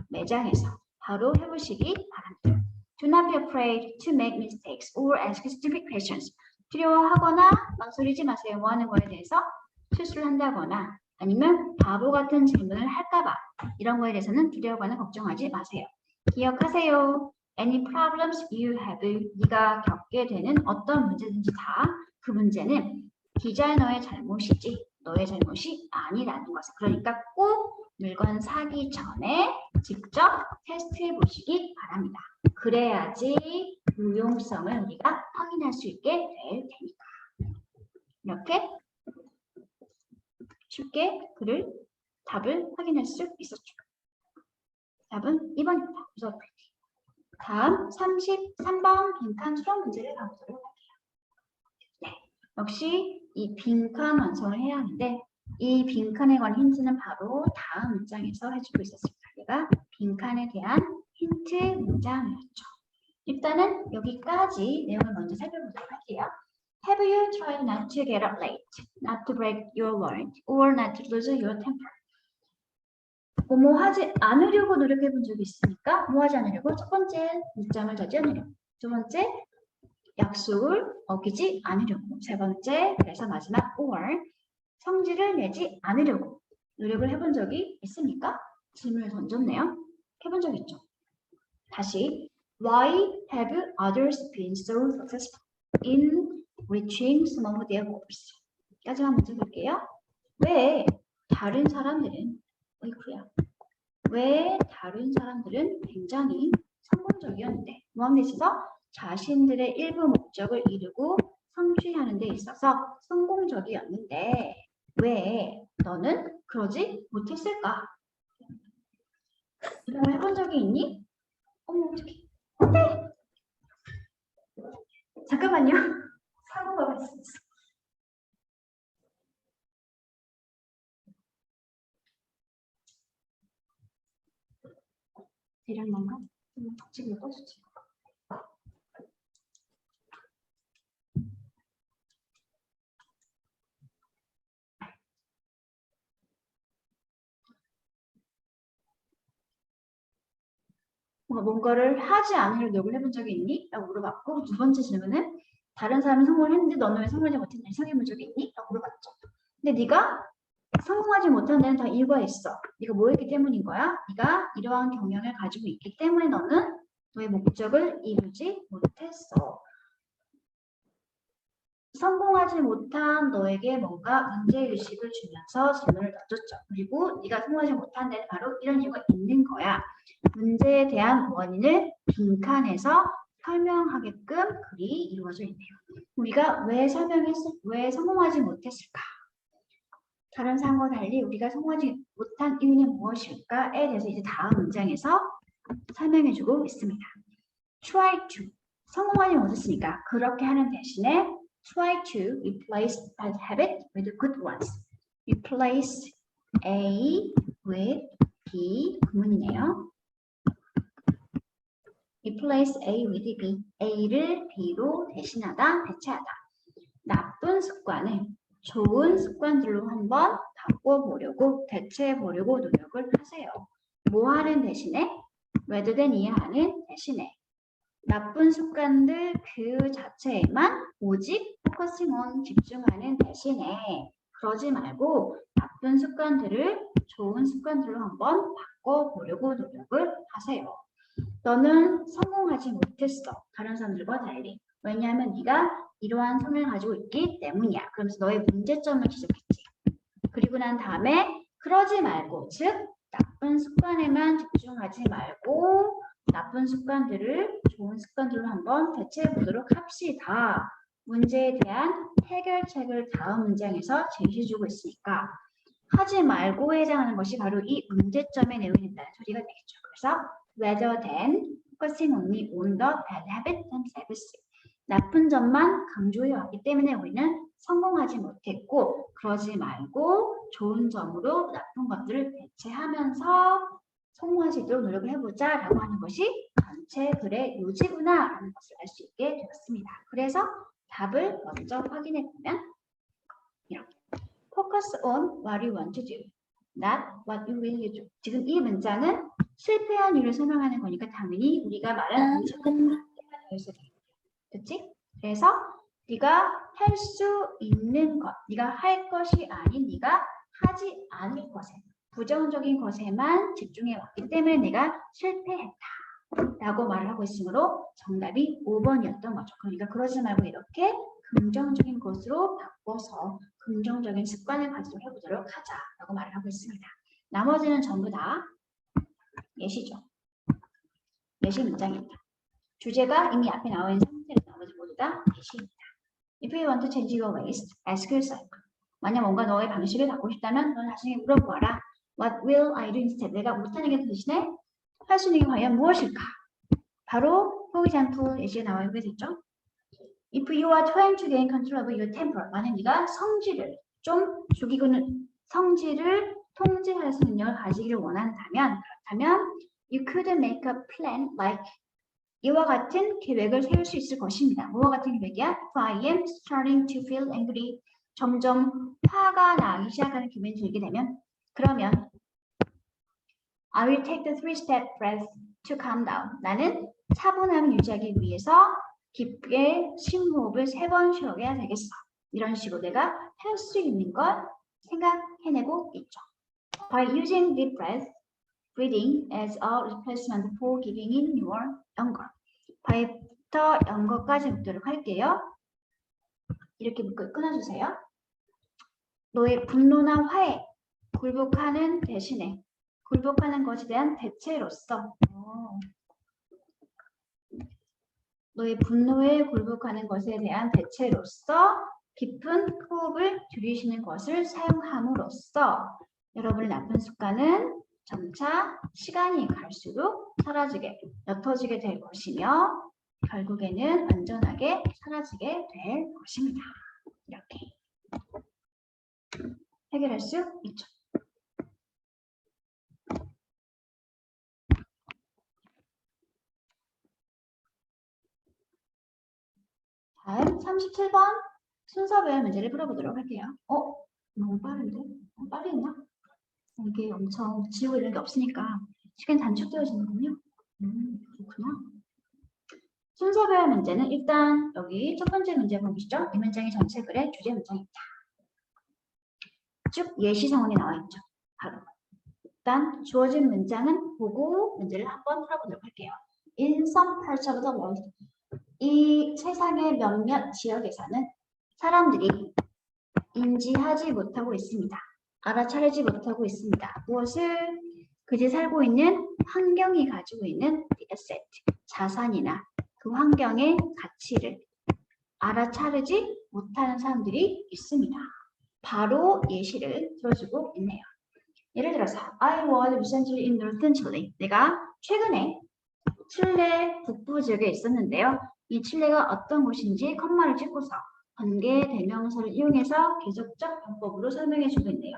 매장에서 바로 해보시기 바랍니다. Do not be afraid to make mistakes or ask stupid questions. 두려워하거나 망설이지 마세요. 뭐 하는 거에 대해서 실수를 한다거나 아니면 바보 같은 질문을 할까봐 이런 거에 대해서는 두려워하거나 걱정하지 마세요. 기억하세요. Any problems you have, 네가 겪게 되는 어떤 문제든지 다 그 문제는 디자이너의 잘못이지 너의 잘못이 아니라는 것을. 그러니까 꼭 물건 사기 전에 직접 테스트해 보시기 바랍니다. 그래야지 유용성을 우리가 확인할 수 있게 될 테니까. 이렇게 쉽게 답을 확인할 수 있었죠. 답은 2번입니다. 그래서 다음 33번 빈칸 수론 문제를 가보도록 할게요. 네, 역시 이 빈칸 완성을 해야 하는데 이 빈칸에 관한 힌트는 바로 다음 문장에서 해주고 있었습니다. 얘가 빈칸에 대한 힌트 문장이었죠. 일단은 여기까지 내용을 먼저 살펴보도록 할게요. Have you tried not to get up late, not to break your word, or not to lose your temper? 뭐 하지 않으려고 노력해 본 적이 있습니까? 뭐 하지 않으려고? 첫 번째, 늦잠을 자지 않으려고. 두 번째, 약속을 어기지 않으려고. 세 번째, 그래서 마지막 or 성질을 내지 않으려고 노력을 해본 적이 있습니까? 질문을 던졌네요. 해본 적 있죠. 다시 Why have others been so successful in reaching some of their goals? 까지만 먼저 볼게요. 왜 다른 사람들은 굉장히 성공적이었는데 뭐하는 데 있어서 자신들의 일부 목적을 이루고 성취하는 데 있어서 성공적이었는데 왜 너는 그러지 못했을까? 이런 걸 해본 적이 있니? 어머 어떡해. 네. 잠깐만요. 사고가 발생했어. 대략 뭔가? 지금 꺼주지. 뭔가를 하지 않으려 노력을 해본 적이 있니? 라고 물어봤고 두 번째 질문은 다른 사람이 성공을 했는데 너는 왜 성공하지 못했는지 생각해 본 적이 있니? 라고 물어봤죠. 근데 네가 성공하지 못한 데는 다 이유가 있어. 네가 뭐 했기 때문인 거야? 네가 이러한 경향을 가지고 있기 때문에 너는 너의 목적을 이루지 못했어. 성공하지 못한 너에게 뭔가 문제의식을 주면서 질문을 던졌죠. 그리고 네가 성공하지 못한 데는 바로 이런 이유가 있는 거야. 문제에 대한 원인을 빈칸에서 설명하게끔 글이 이루어져 있네요. 우리가 왜 성공하지 못했을까? 다른 사람과 달리 우리가 성공하지 못한 이유는 무엇일까에 대해서 이제 다음 문장에서 설명해주고 있습니다. Try to 성공하지 못했으니까 그렇게 하는 대신에 try to replace bad habit with good ones. Replace A with B 구문이네요. Replace A with B. A를 B로 대신하다, 대체하다. 나쁜 습관을 좋은 습관들로 한번 바꿔보려고, 대체해보려고 노력을 하세요. 뭐 하는 대신에? rather than 이해하는 대신에. 나쁜 습관들 그 자체에만 오직 focusing on 집중하는 대신에 그러지 말고 나쁜 습관들을 좋은 습관들로 한번 바꿔보려고 노력을 하세요. 너는 성공하지 못했어. 다른 사람들과 달리. 왜냐하면 네가 이러한 성향을 가지고 있기 때문이야. 그러면서 너의 문제점을 지적했지. 그리고 난 다음에 그러지 말고, 즉 나쁜 습관에만 집중하지 말고 나쁜 습관들을 좋은 습관들로 한번 대체해 보도록 합시다. 문제에 대한 해결책을 다음 문장에서 제시해주고 있으니까 하지 말고 해당하는 것이 바로 이 문제점의 내용이 된다는 소리가 되겠죠. 그래서 rather than focusing only on the bad habits and habits. 나쁜 점만 강조해 왔기 때문에 우리는 성공하지 못했고 그러지 말고 좋은 점으로 나쁜 것들을 대체하면서 성공할 수 있도록 노력을 해보자 라고 하는 것이 전체 글의 요지구나 라는 것을 알 수 있게 되었습니다. 그래서 답을 먼저 확인해 보면 이렇게 Focus on what you want to do, not what you really do. 지금 이 문장은 실패한 이유를 설명하는 거니까 당연히 우리가 말한 그치? 그래서 네가 할 수 있는 것, 네가 할 것이 아닌 네가 하지 않을 것에 부정적인 것에만 집중해 왔기 때문에 내가 실패했다 라고 말을 하고 있으므로 정답이 5번이었던 거죠. 그러니까 그러지 말고 이렇게 긍정적인 것으로 바꿔서 긍정적인 습관을 가지도록 해보도록 하자라고 말을 하고 있습니다. 나머지는 전부 다 예시죠. 예시 문장입니다. 주제가 이미 앞에 나와 있는 상태로 나머지 모두 다 예시입니다. If you want to change your ways, ask yourself. 만약 뭔가 너의 방식을 바꾸고 싶다면 너 자신에게 물어보아라. What will I do instead? 내가 못하는 게 대신에 할 수 있는 게 과연 무엇일까? 바로 for example 예시가 나와 있게 됐죠. If you are trying to gain control over your temper, 만약 네가 성질을 좀 죽이고는 성질을 통제할 수 있는 능력을 가지기를 원한다면 그렇다면 you could make a plan like 이와 같은 계획을 세울 수 있을 것입니다. 뭐와 같은 계획이야? If I am starting to feel angry, 점점 화가 나기 시작하는 기분이 들게 되면 그러면 I will take the 3-step breath to calm down. 나는 차분함을 유지하기 위해서 깊게 심호흡을 3번 쉬어야 되겠어. 이런 식으로 내가 할 수 있는 걸 생각해내고 있죠. By using deep breathing as a replacement for giving in your anger. by부터 연거까지 묶도록 할게요. 이렇게 묶고 끊어주세요. 너의 분노나 화에 굴복하는 대신에 굴복하는 것에 대한 대체로서 너의 분노에 굴복하는 것에 대한 대체로서 깊은 호흡을 들이쉬는 것을 사용함으로써 여러분의 나쁜 습관은 점차 시간이 갈수록 사라지게, 옅어지게 될 것이며 결국에는 완전하게 사라지게 될 것입니다. 이렇게 해결할 수 있죠. 다음 37번 순서별 문제를 풀어보도록 할게요. 너무 빠른데? 빨리 했나? 이게 엄청 지우고 이런 게 없으니까 시간이 단축되어지는군요. 그렇구나. 순서별 문제는 일단 여기 첫 번째 문제 보시죠. 이 문장의 전체 글의 주제 문장입니다. 쭉 예시 상황이 나와 있죠. 바로 일단 주어진 문장은 보고 문제를 한번 풀어보도록 할게요. In some parts of the world, 이 세상의 몇몇 지역에서는 사람들이 인지하지 못하고 있습니다. 알아차리지 못하고 있습니다. 무엇을? 그들이 살고 있는 환경이 가지고 있는 asset, 자산이나 그 환경의 가치를 알아차리지 못하는 사람들이 있습니다. 바로 예시를 들어주고 있네요. 예를 들어서 I was recently in Northern Chile. 내가 최근에 칠레 북부 지역에 있었는데요. 이 칠레가 어떤 곳인지 컴마를 찍고서 관계 대명사를 이용해서 계속적 용법으로 설명해주고 있네요.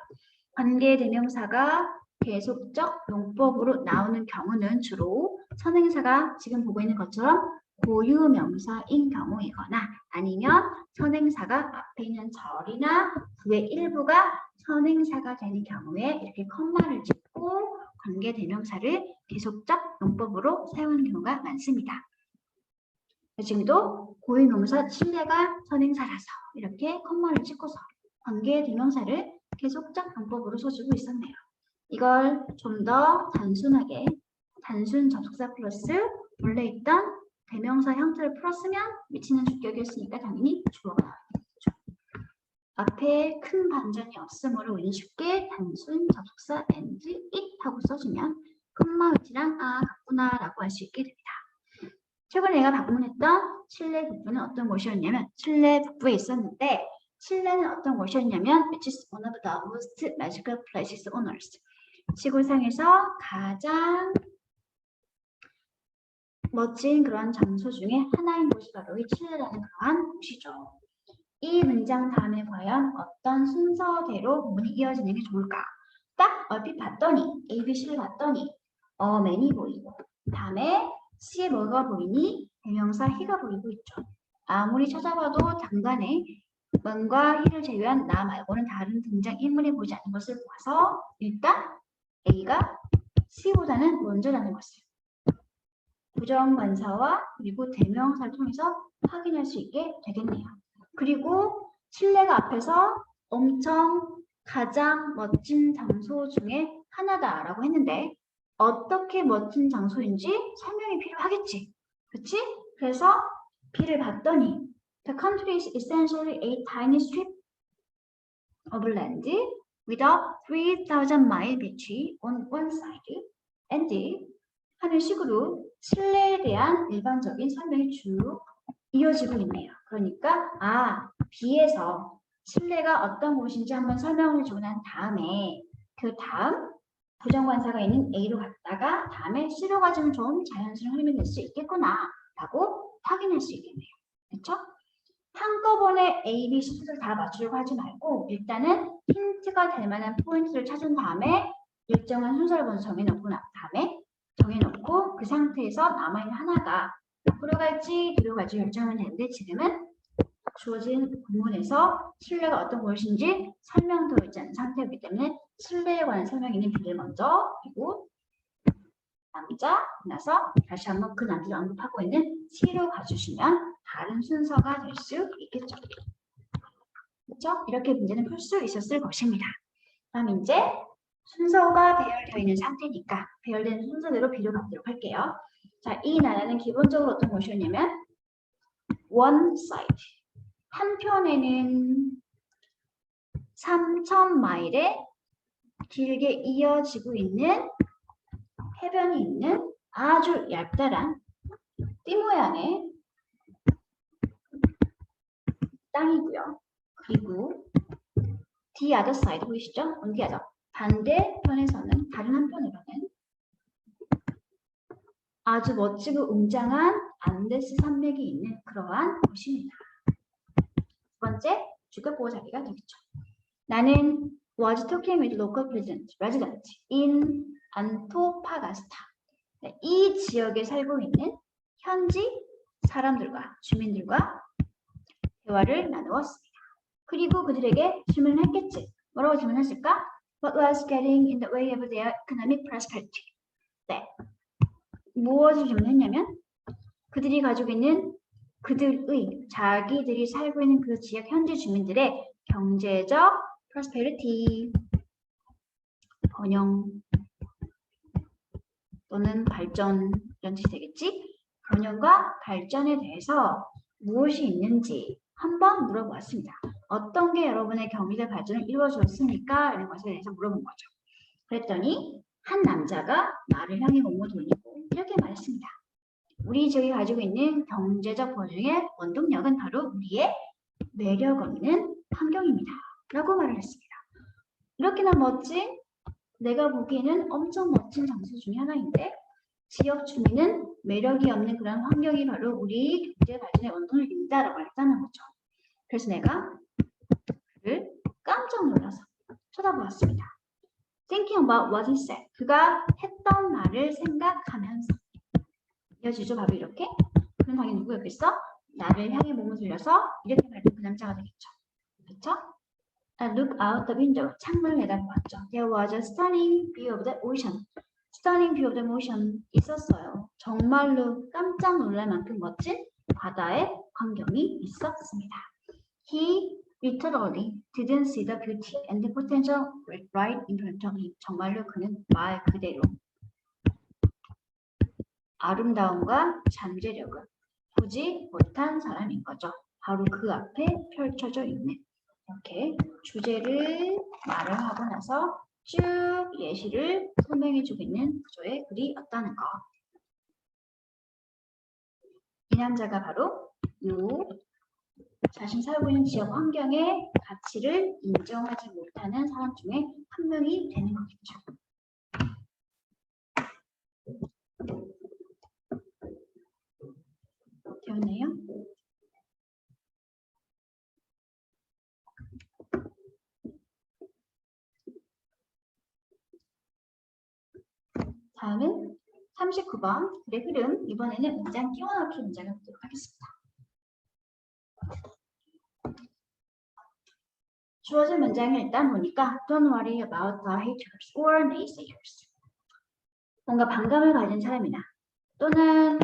관계 대명사가 계속적 용법으로 나오는 경우는 주로 선행사가 지금 보고 있는 것처럼 고유명사인 경우이거나 아니면 선행사가 앞에 있는 절이나 그의 일부가 선행사가 되는 경우에 이렇게 컴마를 찍고 관계 대명사를 계속적 용법으로 사용하는 경우가 많습니다. 지금도 고유명사 칠레가 선행사라서 이렇게 컴마를 찍고서 관계 대명사를 계속적 용법으로 써주고 있었네요. 이걸 좀 더 단순하게 단순 접속사 플러스 원래 있던 대명사 형태를 풀었으면 미치는 주격이었으니까 당연히 주어가 나와야겠죠. 앞에 큰 반전이 없으므로 우리 쉽게 단순 접속사 and it 하고 써주면 콤마 위치랑 같구나 라고 할 수 있게 됩니다. 최근에 내가 방문했던 칠레 북부는 어떤 곳이었냐면 칠레 북부에 있었는데 칠레는 어떤 곳이었냐면 which is one of the most magical places on earth. 지구상에서 가장 멋진 그런 장소 중에 하나인 곳이 바로 이 칠레라는 그러한 곳이죠. 이 문장 다음에 과연 어떤 순서대로 문이 이어지는 게 좋을까? 딱 얼핏 봤더니 A, B, C를 봤더니 man이 보이고 다음에 C에 뭐가 보이니? 대명사 he가 보이고 있죠. 아무리 찾아봐도 당간에 man과 he를 제외한 나 말고는 다른 등장인물이 보이지 않는 것을 보아서 일단 A가 C보다는 먼저라는 것을 부정관사와 그리고 대명사를 통해서 확인할 수 있게 되겠네요. 그리고 칠레가 앞에서 엄청 가장 멋진 장소 중에 하나다라고 했는데 어떻게 멋진 장소인지 설명이 필요하겠지. 그치? 그래서 B를 봤더니 The country is essentially a tiny strip of land with a 3,000-mile beach on one side and 하는 식으로 실내에 대한 일반적인 설명이 쭉 이어지고 있네요. 그러니까 B에서 실내가 어떤 곳인지 한번 설명을 주고 난 다음에 그 다음 부정관사가 있는 A로 갔다가 다음에 C로 가지면 좀 자연스러운 흐름이 될 수 있겠구나 라고 확인할 수 있겠네요. 그렇죠? 한꺼번에 A, B, C 뜻을 다 맞추려고 하지 말고 일단은 힌트가 될 만한 포인트를 찾은 다음에 일정한 순서를 먼저 정해놓고 난 다음에 정해놓고 그 상태에서 남아있는 하나가 앞으로 갈지 뒤로 갈지 결정하면 되는데 지금은 주어진 구문에서 실내가 어떤 것인지 설명되어 있지 않은 상태이기 때문에 실내에 관한 설명이 있는 B를 먼저 그리고 남자 나서 다시 한번 그 남자를 언급하고 있는 C로 가주시면 다른 순서가 될 수 있겠죠. 그렇죠? 이렇게 문제는 풀 수 있었을 것입니다. 그럼 이제 순서가 배열되어 있는 상태니까 배열된 순서대로 B로 가도록 할게요. 자, 이 나라는 기본적으로 어떤 곳이었냐면 one side. 한편에는 3,000마일에 길게 이어지고 있는 해변이 있는 아주 얇다란 띠 모양의 땅이고요. 그리고 the other side 보이시죠? on the other. 반대편에서는 다른 한편으로는 아주 멋지고 웅장한 안데스 산맥이 있는 그러한 곳입니다. 두 번째, 주격보호 자리가 되겠죠. 나는 was talking with local resident in 안토파가스타. 이 지역에 살고 있는 현지 사람들과 주민들과 대화를 나누었습니다. 그리고 그들에게 질문을 했겠지. 뭐라고 질문했을까? What was getting in the way of their economic prosperity? 네. 무엇을 질문했냐면 그들이 가지고 있는 그들의 자기들이 살고 있는 그 지역 현지 주민들의 경제적 prosperity 번영 또는 발전 이런 뜻이 되겠지? 번영과 발전에 대해서 무엇이 있는지 한번 물어보았습니다. 어떤 게 여러분의 경제적 발전을 이루어줬습니까? 이런 것에 대해서 물어본 거죠. 그랬더니 한 남자가 나를 향해 몸을 돌리고 이렇게 말했습니다. 우리 지역이 가지고 있는 경제적 번영의 원동력은 바로 우리의 매력 없는 환경입니다. 라고 말을 했습니다. 이렇게나 멋진 내가 보기에는 엄청 멋진 장소 중에 하나인데 지역 주민은 매력이 없는 그런 환경이 바로 우리 경제 발전의 원동력입니다. 라고 했다는 거죠. 그래서 내가 그를 깜짝 놀라서 쳐다보았습니다. Thinking about what he said. 그가 했던 말을 생각하면서 이어지죠. 바로 이렇게. 그럼 당연히 누구였겠어? 나를 향해 몸을 돌려서 이렇게 말했던 그 남자가 되겠죠. 그렇죠? I looked out the window. 창문을 내다보았죠. There was a stunning view of the ocean. Stunning view of the ocean 있었어요. 정말로 깜짝 놀랄 만큼 멋진 바다의 광경이 있었습니다. He literally didn't see the beauty and the potential right in front of him. 정말로 그는 말 그대로 아름다움과 잠재력을 보지 못한 사람인 거죠. 바로 그 앞에 펼쳐져 있는 이렇게 주제를 말을 하고 나서 쭉 예시를 설명해주고 있는 구조의 글이었다는 거. 이 남자가 바로 자신 살고 있는 지역 환경의 가치를 인정하지 못하는 사람 중에 한 명이 되는 거겠죠. 되었나요? 다음은 39번 글의 흐름. 이번에는 문장 끼워넣기 문장을 보도록 하겠습니다. 주어진 문장을 일단 보니까 Don't worry about the haters or naysayers. 뭔가 반감을 가진 사람이나 또는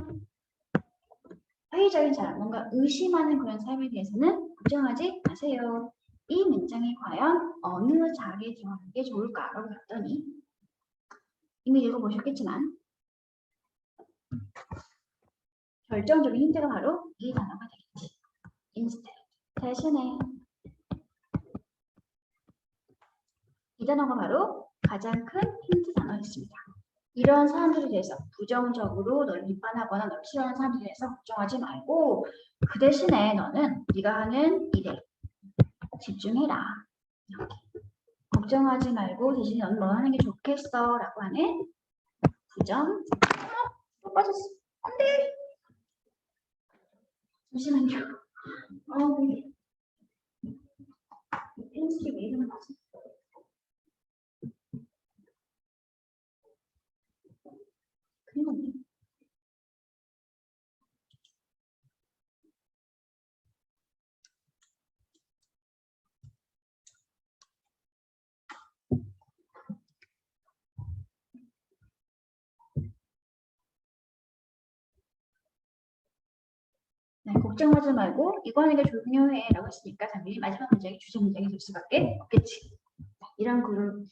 회의적인 사람, 뭔가 의심하는 그런 사람에 대해서는 걱정하지 마세요. 이 문장이 과연 어느 자리에 들어가는 게 좋을까라고 봤더니 이미 읽어보셨겠지만 결정적인 힌트가 바로 이 단어가 되겠지. instead. 대신에 이 단어가 바로 가장 큰 힌트 단어였습니다. 이런 사람들에 대해서 부정적으로 널 비판하거나 널 싫어하는 사람들에 대해서 걱정하지 말고 그 대신에 너는 네가 하는 일에 집중해라. 이렇게. 걱정하지 말고 대신에 너는 뭐 하는 게 좋겠어 라고 하는 부정. 또 빠졌어. 안 돼. 잠시만요. 펜슬이 왜 이러는 거지? 그리고 네, 걱정하지 말고 이거 하는 게 중요해 라고 했으니까 당연히 마지막 문장이 주제 문장이 될 수밖에 없겠지. 이런 글을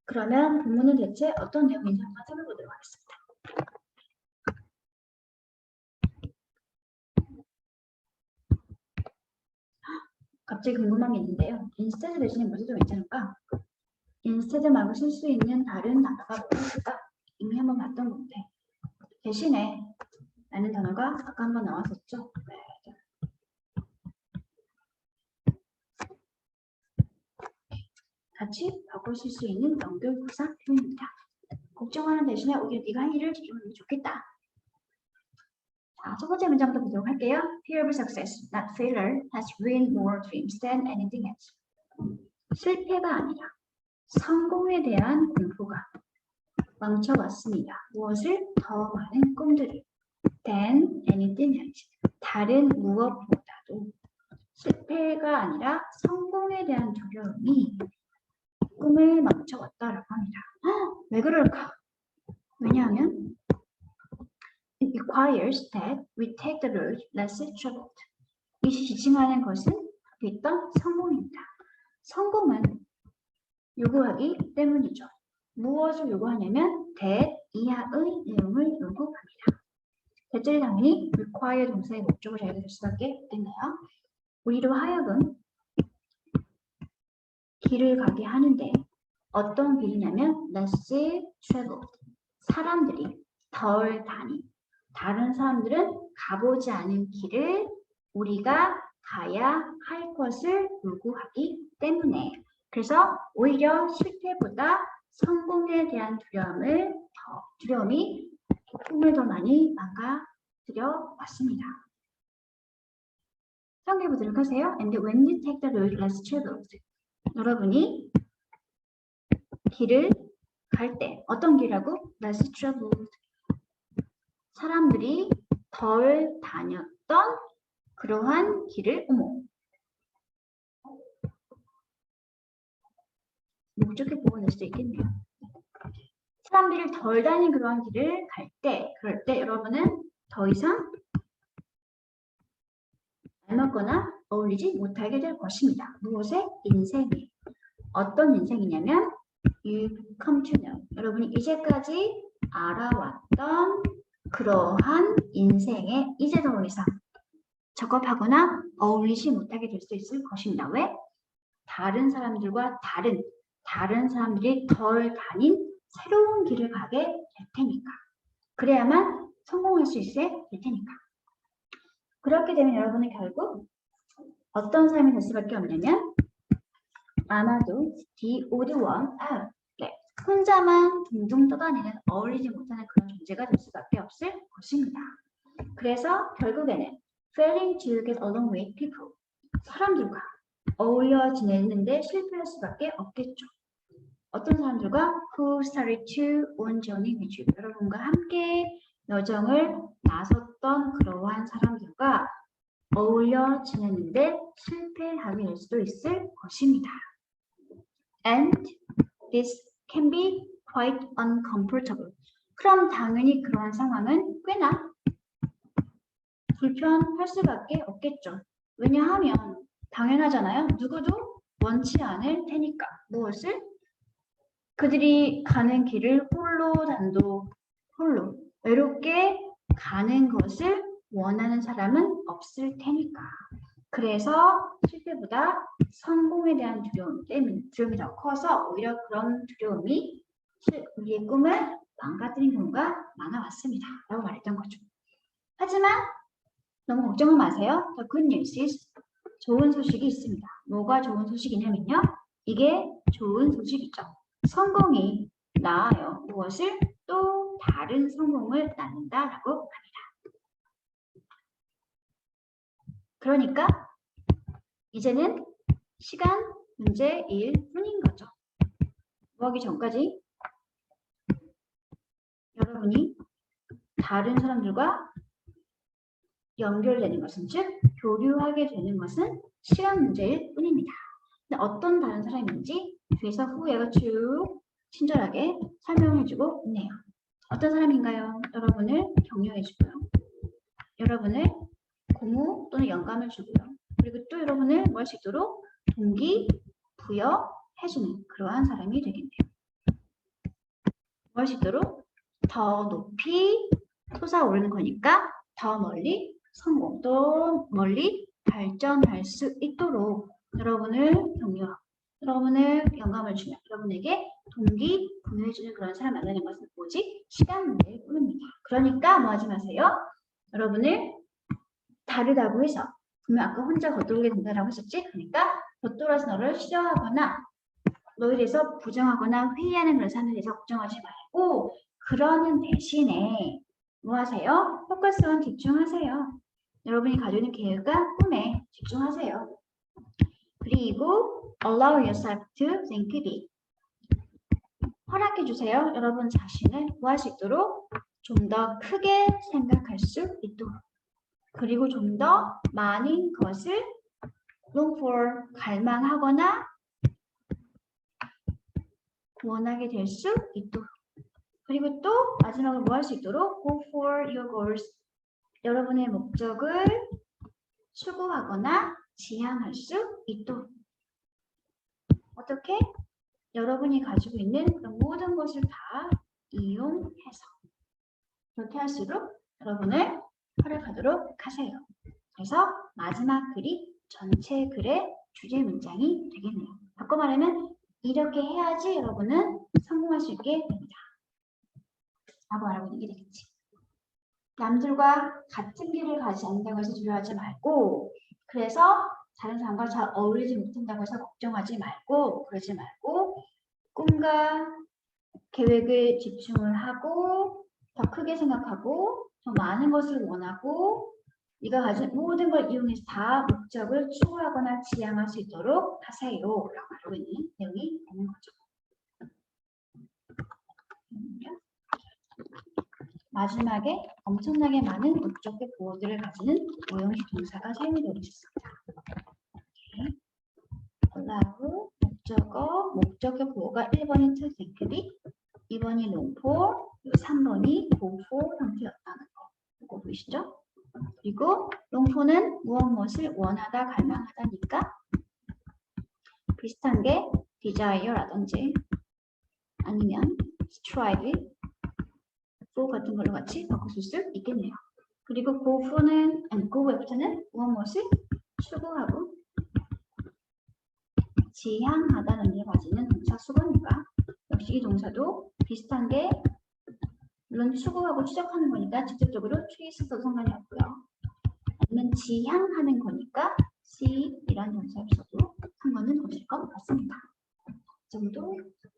그러면 본문은 대체 어떤 내용인지 한번 살펴보도록 하겠습니다. 갑자기 궁금한 게 있는데요. instead 대신에 무슨 좀 있잖을까? instead 말고 쓸 수 있는 다른 단어가 무엇일까? 이미 한번 봤던 건데 대신에 라는 단어가 아까 한번 나왔었죠. 같이 바꾸실 수 있는 연결부사 표현입니다. 걱정하는 대신에 오히려 네가 할 일을 집중하는 게 좋겠다. 자, 첫 번째 문장부터 보도록 할게요. Fear of success, not failure, has ruined more dreams than anything else. 실패가 아니라 성공에 대한 공포가 망쳐왔습니다. 무엇을? 더 많은 꿈들을. than anything else. 다른 무엇보다도 실패가 아니라 성공에 대한 두려움이 꿈을 망쳐왔다라고 합니다. 왜 그럴까? 왜냐하면 it requires that we take the road less traveled. 이 지칭하는 것은 어떤 성공입니다. 성공은 요구하기 때문이죠. 무엇을 요구하냐면 that 이하의 내용을 요구합니다. 대절이 당연히 require 동사의 목적을 잘 될 수밖에 없겠네요. 우리로 하여금 길을 가게 하는데 어떤 길이냐면 less traveled. 사람들이 덜 다닌 다른 사람들은 가보지 않은 길을 우리가 가야 할 것을 요구하기 때문에 그래서 오히려 실패보다 성공에 대한 두려움이 꿈을 더 많이 망가뜨려 왔습니다. 상기해 보도록 하세요. And when you take the road less traveled, 여러분이 길을 갈 때 어떤 길이라고? less traveled. 사람들이 덜 다녔던 그러한 길을 목적에 보호될 수도 있겠네요. 사람들이 덜 다닌 그러한 길을 그럴 때 여러분은 더 이상 닮았거나 어울리지 못하게 될 것입니다. 무엇에? 인생에. 어떤 인생이냐면 you come to know. 여러분이 이제까지 알아왔던 그러한 인생에 이제 더 이상 적합하거나 어울리지 못하게 될 수 있을 것입니다. 왜? 다른 사람들과 다른 사람들이 덜 다닌 새로운 길을 가게 될 테니까. 그래야만 성공할 수 있게 될 테니까. 그렇게 되면 여러분은 결국 어떤 삶이 될 수밖에 없냐면 아마도 the odd one out. 네, 혼자만 둥둥 떠다니는 어울리지 못하는 그런 존재가 될 수밖에 없을 것입니다. 그래서 결국에는 failing to get along with people. 사람들과 어울려 지내는데 실패할 수밖에 없겠죠. 어떤 사람들과 who started to on journey with you. 여러분과 함께 여정을 나섰던 그러한 사람들과 어울려 지내는데 실패하게 될 수도 있을 것입니다. And this can be quite uncomfortable. 그럼 당연히 그러한 상황은 꽤나 불편할 수밖에 없겠죠. 왜냐하면 당연하잖아요. 누구도 원치 않을 테니까. 무엇을? 그들이 가는 길을 홀로 외롭게 가는 것을 원하는 사람은 없을 테니까. 그래서 실패보다 성공에 대한 두려움이 더 커서 오히려 그런 두려움이 우리의 꿈을 망가뜨린 경우가 많아왔습니다. 라고 말했던 거죠. 하지만 너무 걱정은 마세요. The good news is 좋은 소식이 있습니다. 뭐가 좋은 소식이냐면요. 이게 좋은 소식이죠. 성공이 나아요. 무엇을? 또 다른 성공을 낳는다라고 합니다. 그러니까 이제는 시간 문제일 뿐인 거죠. 뭐 하기 전까지 여러분이 다른 사람들과 연결되는 것은, 즉 교류하게 되는 것은 시간 문제일 뿐입니다. 근데 어떤 다른 사람인지 뒤에서 후예가 쭉 친절하게 설명해주고 있네요. 어떤 사람인가요? 여러분을 격려해주고요. 여러분을 고무 또는 영감을 주고요. 그리고 또 여러분을 뭐 할 수 있도록 동기 부여해주는 그러한 사람이 되겠네요. 뭐 할 수 있도록 더 높이 솟아오르는 거니까 더 멀리 성공, 또 멀리 발전할 수 있도록 여러분을 격려하고 여러분을 영감을 주며 여러분에게 동기 부여해주는 그런 사람 만나는 것은 뭐지? 시간 문제일 뿐입니다. 그러니까 뭐 하지 마세요. 여러분을 다르다고 해서 분명 아까 혼자 겉돌게 된다라고 했었지? 그러니까 겉돌아서 너를 싫어하거나 너에 대해서 부정하거나 회의하는 그런 사람에 대해서 걱정하지 말고 그러는 대신에 뭐 하세요? 포커스온 집중하세요. 여러분이 가지고 있는 계획과 꿈에 집중하세요. 그리고 allow yourself to think big. 허락해 주세요. 여러분 자신을 뭐 할 수 있도록 좀 더 크게 생각할 수 있도록. 그리고 좀 더 많은 것을 look for, 갈망하거나 원하게 될 수 있도록. 그리고 또 마지막으로 뭐 할 수 있도록 go for your goals. 여러분의 목적을 추구하거나 지향할 수 있도록. 어떻게? 여러분이 가지고 있는 그런 모든 것을 다 이용해서 그렇게 할수록 여러분을 활약하도록 하세요. 그래서 마지막 글이 전체 글의 주제 문장이 되겠네요. 바꿔 말하면 이렇게 해야지 여러분은 성공할 수 있게 됩니다. 라고 말하고 있는 게 되겠지. 남들과 같은 길을 가지 않는다고 해서 두려워하지 말고, 그래서 다른 사람과 잘 어울리지 못한다고 해서 걱정하지 말고, 그러지 말고 꿈과 계획을 집중을 하고 더 크게 생각하고 더 많은 것을 원하고 네가 가진 모든 걸 이용해서 다 목적을 추구하거나 지향할 수 있도록 하세요. 라고 말하고 있는 내용이 되는 거죠. 마지막에 엄청나게 많은 목적의 보호들을 가지는 오형식 동사가 사용이 되고 있습니다. allow, 목적어, 목적의 보호가 1번이 to think big, 2번이 long for, 3번이 go for 형태였다는 거. 이거 보이시죠? 그리고 long for는 무엇을 원하다, 갈망하다니까 비슷한 게 desire라든지 아니면 strive, for 같은 걸로 같이 바꾸실 수 있겠네요. 그리고 go for는, go after는 무엇을 추구하고 지향하다는 의미를 가지는 동사 수거니까 역시 이 동사도 비슷한 게 물론 추구하고 추적하는 거니까 직접적으로 추이스도 상관이 없고요. 아니면 지향하는 거니까 seek이라는 동사를 써도 상관은 없을 것 같습니다. 이 정도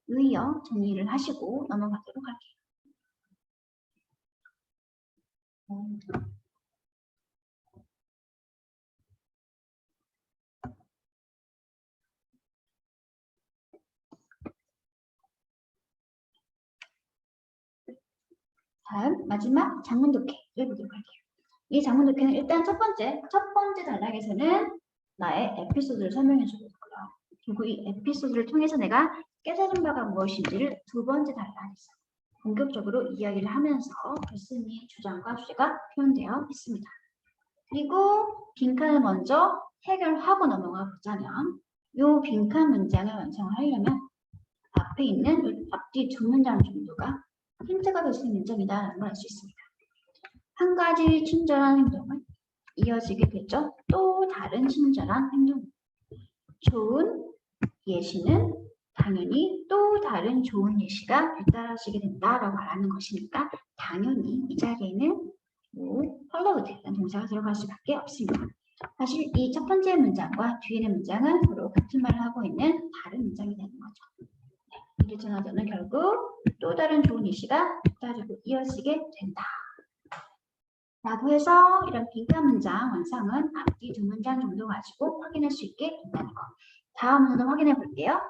의어 정리를 하시고 넘어가도록 할게요. 다음 마지막 장문 독해를 보도록 할게요. 이 장문 독해는 일단 첫 번째 단락에서는 나의 에피소드를 설명해 주고 있고요. 그리고 이 에피소드를 통해서 내가 깨달은 바가 무엇인지를 두 번째 단락에서 본격적으로 이야기를 하면서 교수님의 주장과 주제가 표현되어 있습니다. 그리고 빈칸을 먼저 해결하고 넘어가 보자면 이 빈칸 문장을 완성을 하려면 앞에 있는 앞뒤 두 문장 정도가 힌트가 될 수 있는 문장이다라는 걸 알 수 있습니다. 한 가지 친절한 행동을 이어지게 되죠. 또 다른 친절한 행동. 좋은 예시는 당연히 또 다른 좋은 예시가 뒤따라지게 된다라고 말하는 것이니까 당연히 이 자리에는 followed라는 동사가 들어갈 수밖에 없습니다. 사실 이 첫 번째 문장과 뒤에 있는 문장은 서로 같은 말을 하고 있는 다른 문장이 되는 거죠. 네, 이를 전하자는 결국 또 다른 좋은 예시가 뒤따르고 이어지게 된다. 라고 해서 이런 빈칸 문장 완성은 앞뒤 두 문장 정도 가지고 확인할 수 있게 된다는 거. 다음 문장 확인해 볼게요.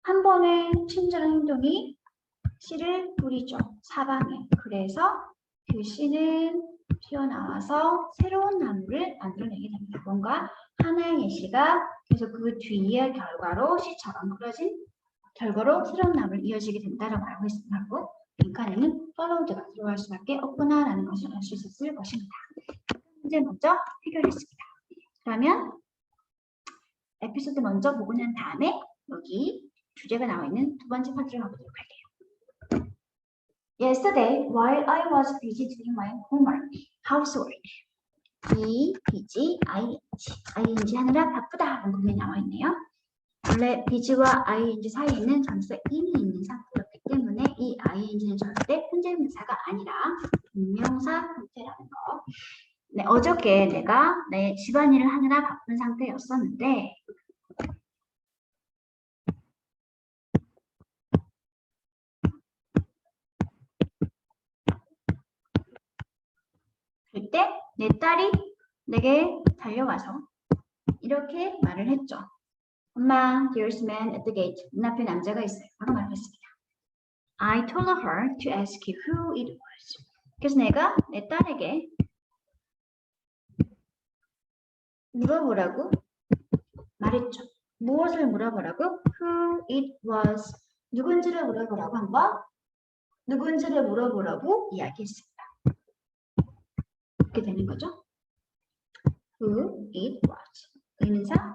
한 번의 친절한 행동이 씨를 뿌리죠. 사방에. 그래서 그 씨는 튀어나와서 새로운 나무를 만들어내게 됩니다. 뭔가 하나의 예시가 계속 그 뒤의 결과로 씨처럼 그려진 결과로 새로운 나무를 이어지게 된다라고 알고 있습니다. 빈칸에는 followed가 들어갈 수밖에 없구나라는 것을 알 수 있었을 것입니다. 문제 먼저 해결했습니다. 그러면 에피소드 먼저 보고 난 다음에 여기 주제가 나와 있는 두 번째 파트를 가보도록 할게요. Yesterday, while I was busy doing my homework, housework. be, busy, ing 하느라 바쁘다 라는 부분이 나와 있네요. 원래 busy와 ing 사이에는 전치사 in이 있는 상태였기 때문에 이 ing는 절대 현재분사가 아니라 동명사 형태라는 거. 네, 어저께 내가 내 집안일을 하느라 바쁜 상태였었는데 그때 내 딸이 내게 달려와서 이렇게 말을 했죠. 엄마, there's a man at the gate. 문 앞에 남자가 있어요. 라고 말을 했습니다. I told her to ask you who it was. 그래서 내가 내 딸에게 물어보라고 말했죠. 무엇을 물어보라고? Who it was. 누군지를 물어보라고 한번 누군지를 물어보라고 이야기했습니다. 이렇게 되는 거죠. Who it was. 의문사,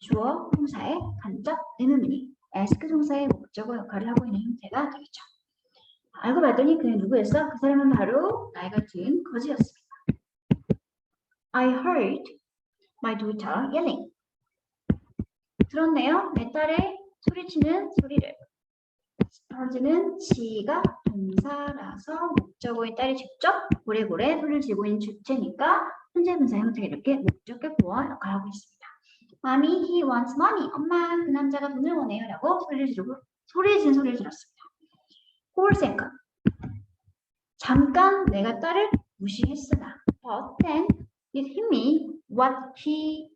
주어, 동사의 간접 의문문이 ask 동사의 목적어 역할을 하고 있는 형태가 되겠죠. 알고 봤더니 그는 누구였어? 그 사람은 바로 나이가 든 거지였습니다. I heard my daughter yelling. 들었네요. 내 딸의 소리치는 소리를. heard는 지가 동사라서 목적어인 딸이 직접 고래고래 소리를 지고 있는 주체니까 현재 분사 형태가 이렇게 목적격 보어 역할을 하고 있습니다. Mommy, he wants money. 엄마, 그 남자가 돈을 원해요. 라고 소리를 지르고 소리를 들었습니다. For a second. 잠깐 내가 딸을 무시했으나 but then it hit me what she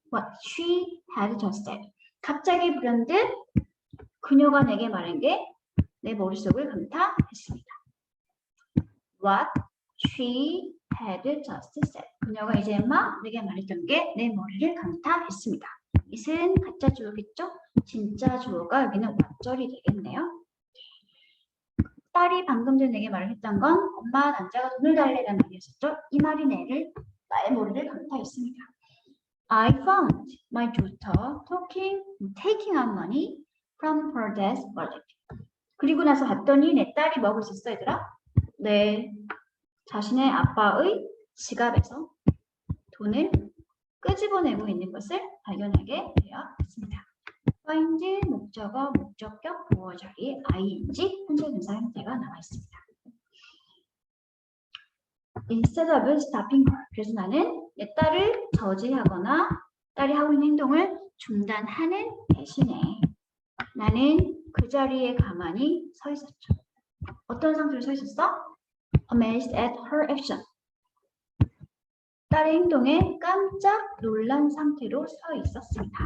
had just said. 갑자기 불현듯 그녀가 내게 말한 게 내 머릿속을 강타했습니다. What she had just said. 그녀가 이제 막 내게 말했던 게 내 머리를 강타했습니다. it은 가짜 주어겠죠? 진짜 주어가 여기는 완절이 되겠네요. 딸이 방금 전에 내게 말을 했던 건 엄마 남자가 돈을 달래라는 말이었었죠. 이 말이 나의 머리를 강타했습니다. I found my daughter taking out money from her dad's wallet. 그리고 나서 봤더니 내 딸이 뭐 하고 있었어, 얘들아? 내 자신의 아빠의 지갑에서 돈을 끄집어내고 있는 것을 발견하게 되었습니다. find 목적어, 목적격, 보어 자리에 ing 현재 분사 형태가 나와 있습니다. Instead of stopping her. 그래서 나는 내 딸을 저지하거나 딸이 하고 있는 행동을 중단하는 대신에 나는 그 자리에 가만히 서 있었죠. 어떤 상태로 서 있었어? Amazed at her action. 딸의 행동에 깜짝 놀란 상태로 서 있었습니다.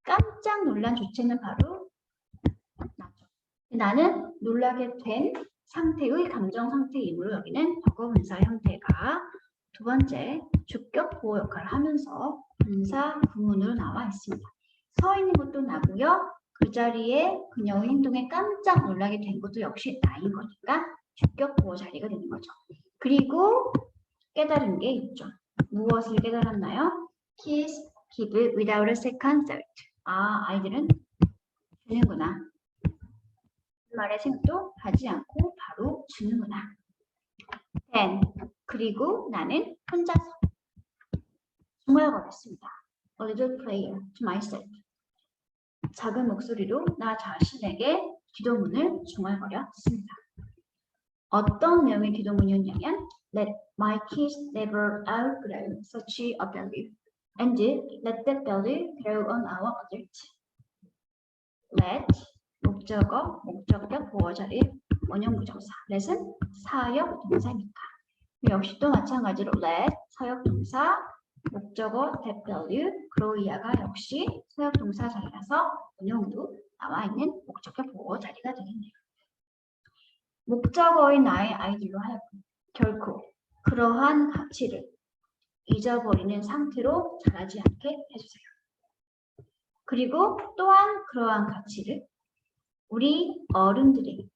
깜짝 놀란 주체는 바로 나죠. 나는 놀라게 된 상태의 감정 상태의 의무로 여기는 과거 분사 형태가 두 번째 주격 보호 역할을 하면서 분사 구문으로 나와 있습니다. 서 있는 것도 나고요. 그 자리에 그녀의 행동에 깜짝 놀라게 된 것도 역시 나인 거니까 주격 보호 자리가 되는 거죠. 그리고 깨달은 게 있죠. 무엇을 깨달았나요? Kids give without a second thought. 아, 아이들은 주는구나. 말의 생각도 하지 않고 바로 주는구나. can. 그리고 나는 혼자서 중얼거렸습니다. A little prayer to myself. 작은 목소리로 나 자신에게 기도문을 중얼거렸습니다. 어떤 내용의 기도문이었냐면 Let my kids never outgrow such a value and let that value grow on our adults. Let 목적어, 목적격, 보어자리, 원형부정사. let은 사역 동사니까. 역시 또 마찬가지로 let 사역 동사, 목적어 that value, grow이야가 역시 사역 동사 자리라서 원형도 나와 있는 목적격 보어 자리가 되겠네요. 목적어인 나의 아이들로 하여금 결코 그러한 가치를 잊어버리는 상태로 자라지 않게 해주세요. 그리고 또한 그러한 가치를 우리 어른들이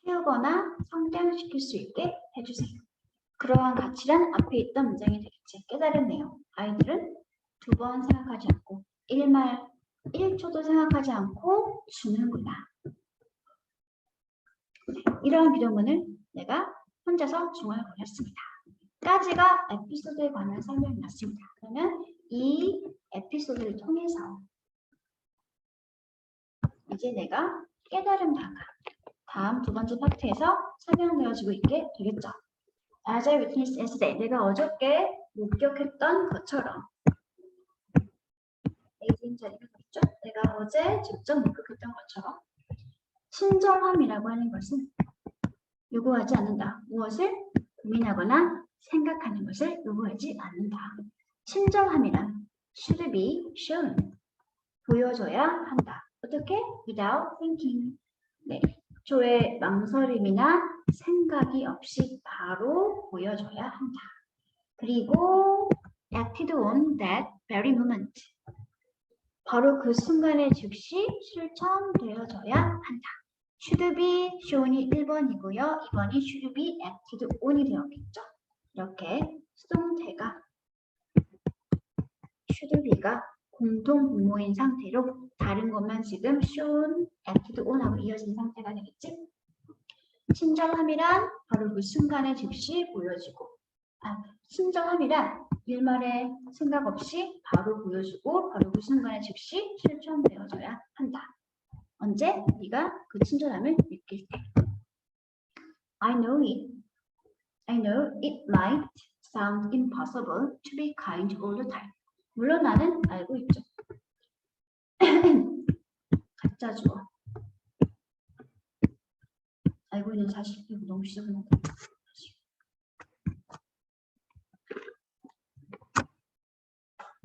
키우거나 성장시킬 수 있게 해주세요. 그러한 가치란 앞에 있던 문장이 되겠지. 깨달은 내용. 아이들은 2번 생각하지 않고 1초도 생각하지 않고 주는구나. 이러한 기도문을 내가 혼자서 중얼거렸습니다. 까지가 에피소드에 관한 설명이었습니다. 그러면 이 에피소드를 통해서 이제 내가 깨달은 바가 다음 2번째 파트에서 설명되어지고 있게 되겠죠. As I witnessed yesterday, 내가 어저께 목격했던 것처럼 A인 자리가 있죠. 내가 어제 직접 목격했던 것처럼 친절함이라고 하는 것은 요구하지 않는다. 무엇을 고민하거나 생각하는 것을 요구하지 않는다. 친절함이란 should be shown. 보여줘야 한다. 어떻게? Without thinking. 네, 조의 망설임이나 생각이 없이 바로 보여줘야 한다. 그리고 acted on that very moment. 바로 그 순간에 즉시 실천되어져야 한다. should be shown이 1번이고요. 2번이 should be acted on이 되었겠죠. 이렇게 수동태가 should be가 공통 분모인 상태로 다른 것만 지금 shown, acted on하고 이어진 상태가 되겠지. 친절함이란 바로 그 순간에 즉시 보여주고 친절함이란 일말에 생각 없이 바로 보여주고 바로 그 순간에 즉시 실천되어져야 한다. 언제? 네가 그 친절함을 느낄 때. I know it might sound impossible to be kind all the time. 물론 나는 알고 있죠. 가짜 주어. 알고 있는 사실. 이거 너무 지저분하다.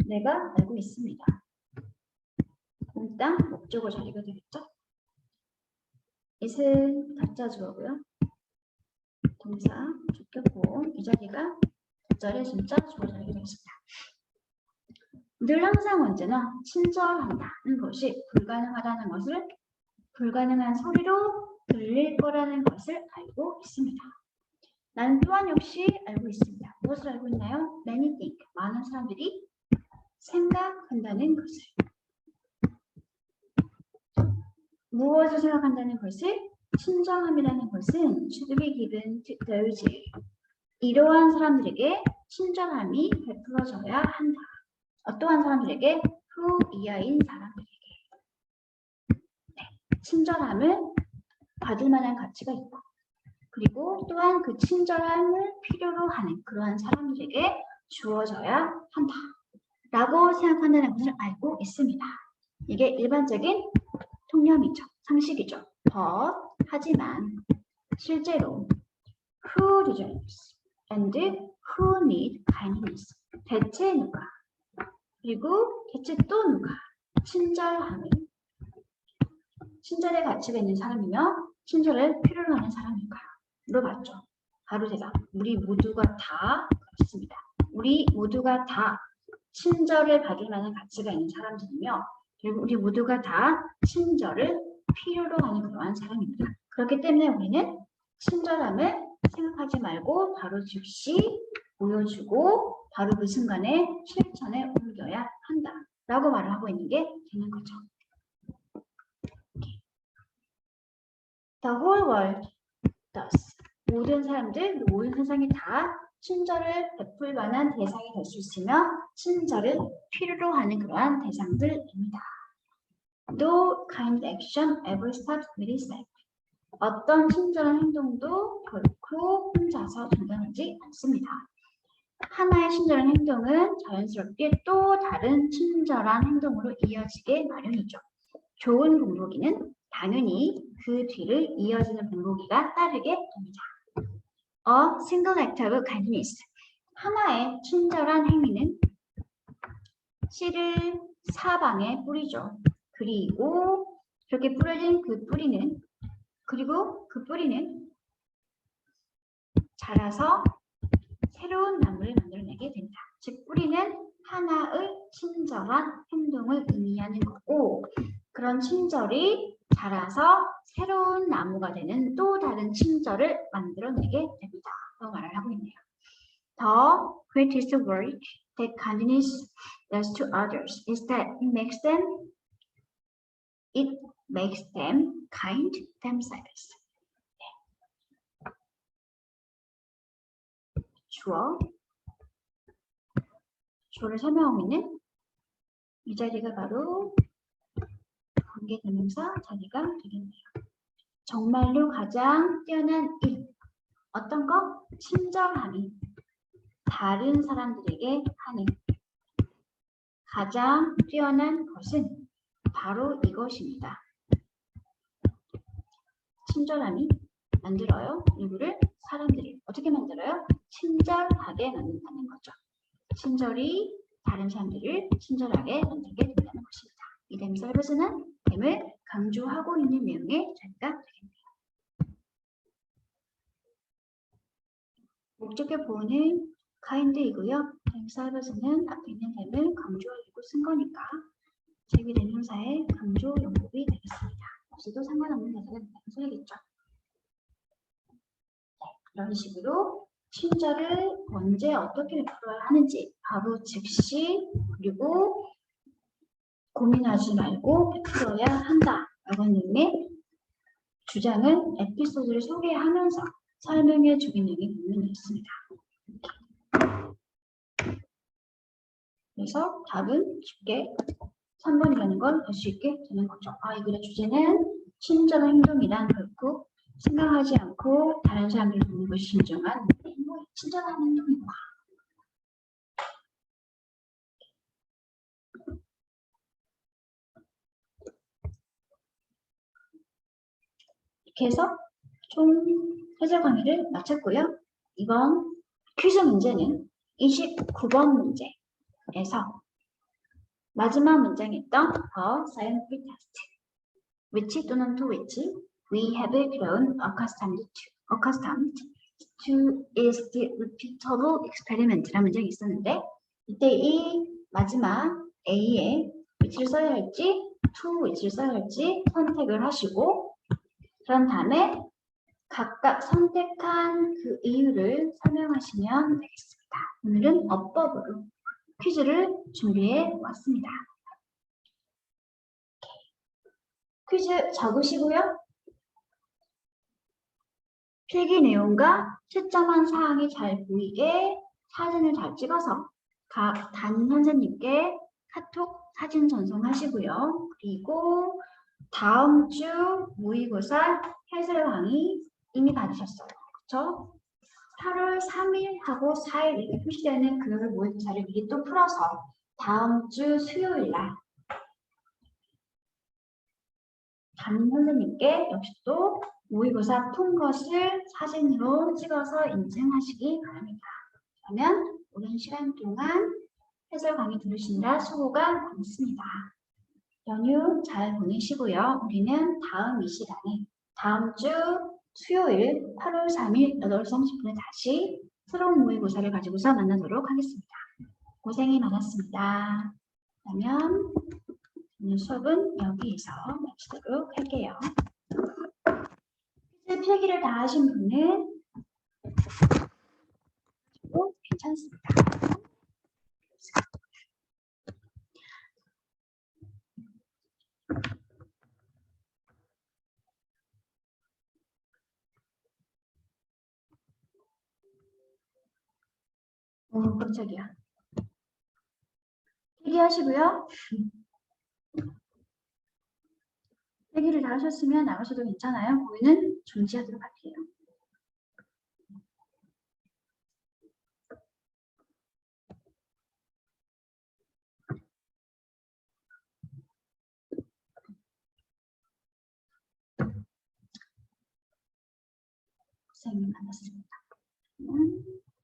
내가 알고 있습니다. 일단 목적어 자리가 되겠죠. it은 가짜 주어고요. 동사, 주격, 보험. 이 자리가 뒷자리에 진짜 주어 자리가 되겠습니다. 늘 항상 언제나 친절한다는 것이 불가능하다는 것을 불가능한 소리로 들릴 거라는 것을 알고 있습니다. 나는 또한 역시 알고 있습니다. 무엇을 알고 있나요? Many think. 많은 사람들이 생각한다는 것을. 무엇을 생각한다는 것을? 친절함이라는 것은 should be given to those. 이러한 사람들에게 친절함이 베풀어져야 한다. 어떠한 사람들에게? 후 이하인 사람들에게. 네, 친절함을 받을 만한 가치가 있고 그리고 또한 그 친절함을 필요로 하는 그러한 사람들에게 주어져야 한다. 라고 생각한다는 것을 알고 있습니다. 이게 일반적인 통념이죠. 상식이죠. 하지만 실제로 who deserves and who need kindness. 대체 누가 그리고 대체 또 누가 친절의 가치가 있는 사람이며 친절을 필요로 하는 사람인가 물어봤죠. 바로 대답. 우리 모두가 다 그렇습니다. 우리 모두가 다 친절을 받을 만한 가치가 있는 사람들이며 그리고 우리 모두가 다 친절을 필요로 하는 그러한 사람입니다. 그렇기 때문에 우리는 친절함을 생각하지 말고 바로 즉시 보여주고 바로 그 순간에 실천에 옮겨야 한다 라고 말을 하고 있는 게 되는 거죠. The whole world does. 모든 사람들, 모든 세상이 다 친절을 베풀 만한 대상이 될 수 있으며 친절을 필요로 하는 그러한 대상들입니다. No kind action ever stops with itself. 어떤 친절한 행동도 결코 혼자서 존재하지 않습니다. 하나의 친절한 행동은 자연스럽게 또 다른 친절한 행동으로 이어지게 마련이죠. 좋은 본보기는 당연히 그 뒤를 이어지는 본보기가 따르게 됩니다. A single act of kindness. 하나의 친절한 행위는 씨를 사방에 뿌리죠. 그리고 그렇게 뿌려진 그 뿌리는 자라서 새로운 나무를 만들어내게 된다. 즉 뿌리는 하나의 친절한 행동을 의미하는 거고 그런 친절이 자라서 새로운 나무가 되는 또 다른 친절을 만들어내게 됩니다. 라고 말을 하고 있네요. The greatest work that kindness does to others is that it makes them kind themselves. 주어를 설명하고 있는 이 자리가 바로 관계대명사 자리가 되겠네요. 정말로 가장 뛰어난 일, 어떤 것? 친절함이 다른 사람들에게 하는 가장 뛰어난 것은 바로 이것입니다. 친절함이 만들어요. 누구를? 사람들이. 어떻게 만들어요? 친절하게 만든다는 거죠. 친절이 다른 사람들을 친절하게 만들게 된다는 것입니다. 이 themselves는 them을 강조하고 있는 내용의 자리가 되겠네요. 목적격 보호는 kind이고요. themselves는 앞에 있는 them을 강조하려고 쓴 거니까 제비대명사의 강조 용법이 되겠습니다. 없어도 상관없는 대사가 된다는 소리겠죠. 이런 식으로 친절을 언제 어떻게 베풀어야 하는지 바로 즉시 그리고 고민하지 말고 베풀어야 한다. 라는 의미의 주장은 에피소드를 소개하면서 설명해 주긴 내용이 분명히 있습니다. 그래서 답은 쉽게 3번이라는 걸 알 수 있게 되는 거죠. 이 글의 주제는 친절한 행동이란 결코 생각하지 않고 다른 사람들을 돕는 것이 진정한 친절한 행동이구나. 이렇게 해서 총 해설 강의를 마쳤고요. 이번 퀴즈 문제는 29번 문제에서 마지막 문장에 있던 the scientific test, which 또는 to which we have grown accustomed to is the repeatable experiment라는 문장이 있었는데 이때 이 마지막 A에 which를 써야 할지 to which를 써야 할지 선택을 하시고 그런 다음에 각각 선택한 그 이유를 설명하시면 되겠습니다. 오늘은 어법으로 퀴즈를 준비해 왔습니다. 퀴즈 적으시고요. 필기 내용과 채점한 사항이 잘 보이게 사진을 잘 찍어서 각 담임 선생님께 카톡 사진 전송하시고요. 그리고 다음 주 모의고사 해설 강의 이미 받으셨어요. 그렇죠? 8월 3일하고 4일 이렇게 표시되는 그 모의고사를 미리 또 풀어서 다음 주 수요일 날 담임 선생님께 역시 또 모의고사 푼 것을 사진으로 찍어서 인증하시기 바랍니다. 그러면 오랜 시간 동안 해설 강의 들으시느라 수고가 많습니다. 연휴 잘 보내시고요. 우리는 다음 이 시간에 다음 주 수요일 8월 3일 8시 30분에 다시 새로운 모의고사를 가지고서 만나도록 하겠습니다. 고생이 많았습니다. 그러면 오늘 수업은 여기에서 마치도록 할게요. 필기를 다 하신 분은 괜찮습니다. 깜짝이야. 필기하시고요. 필기를 다 하셨으면 나가셔도 괜찮아요. 공유는 중지하도록 할게요. 선생님 만났습니다.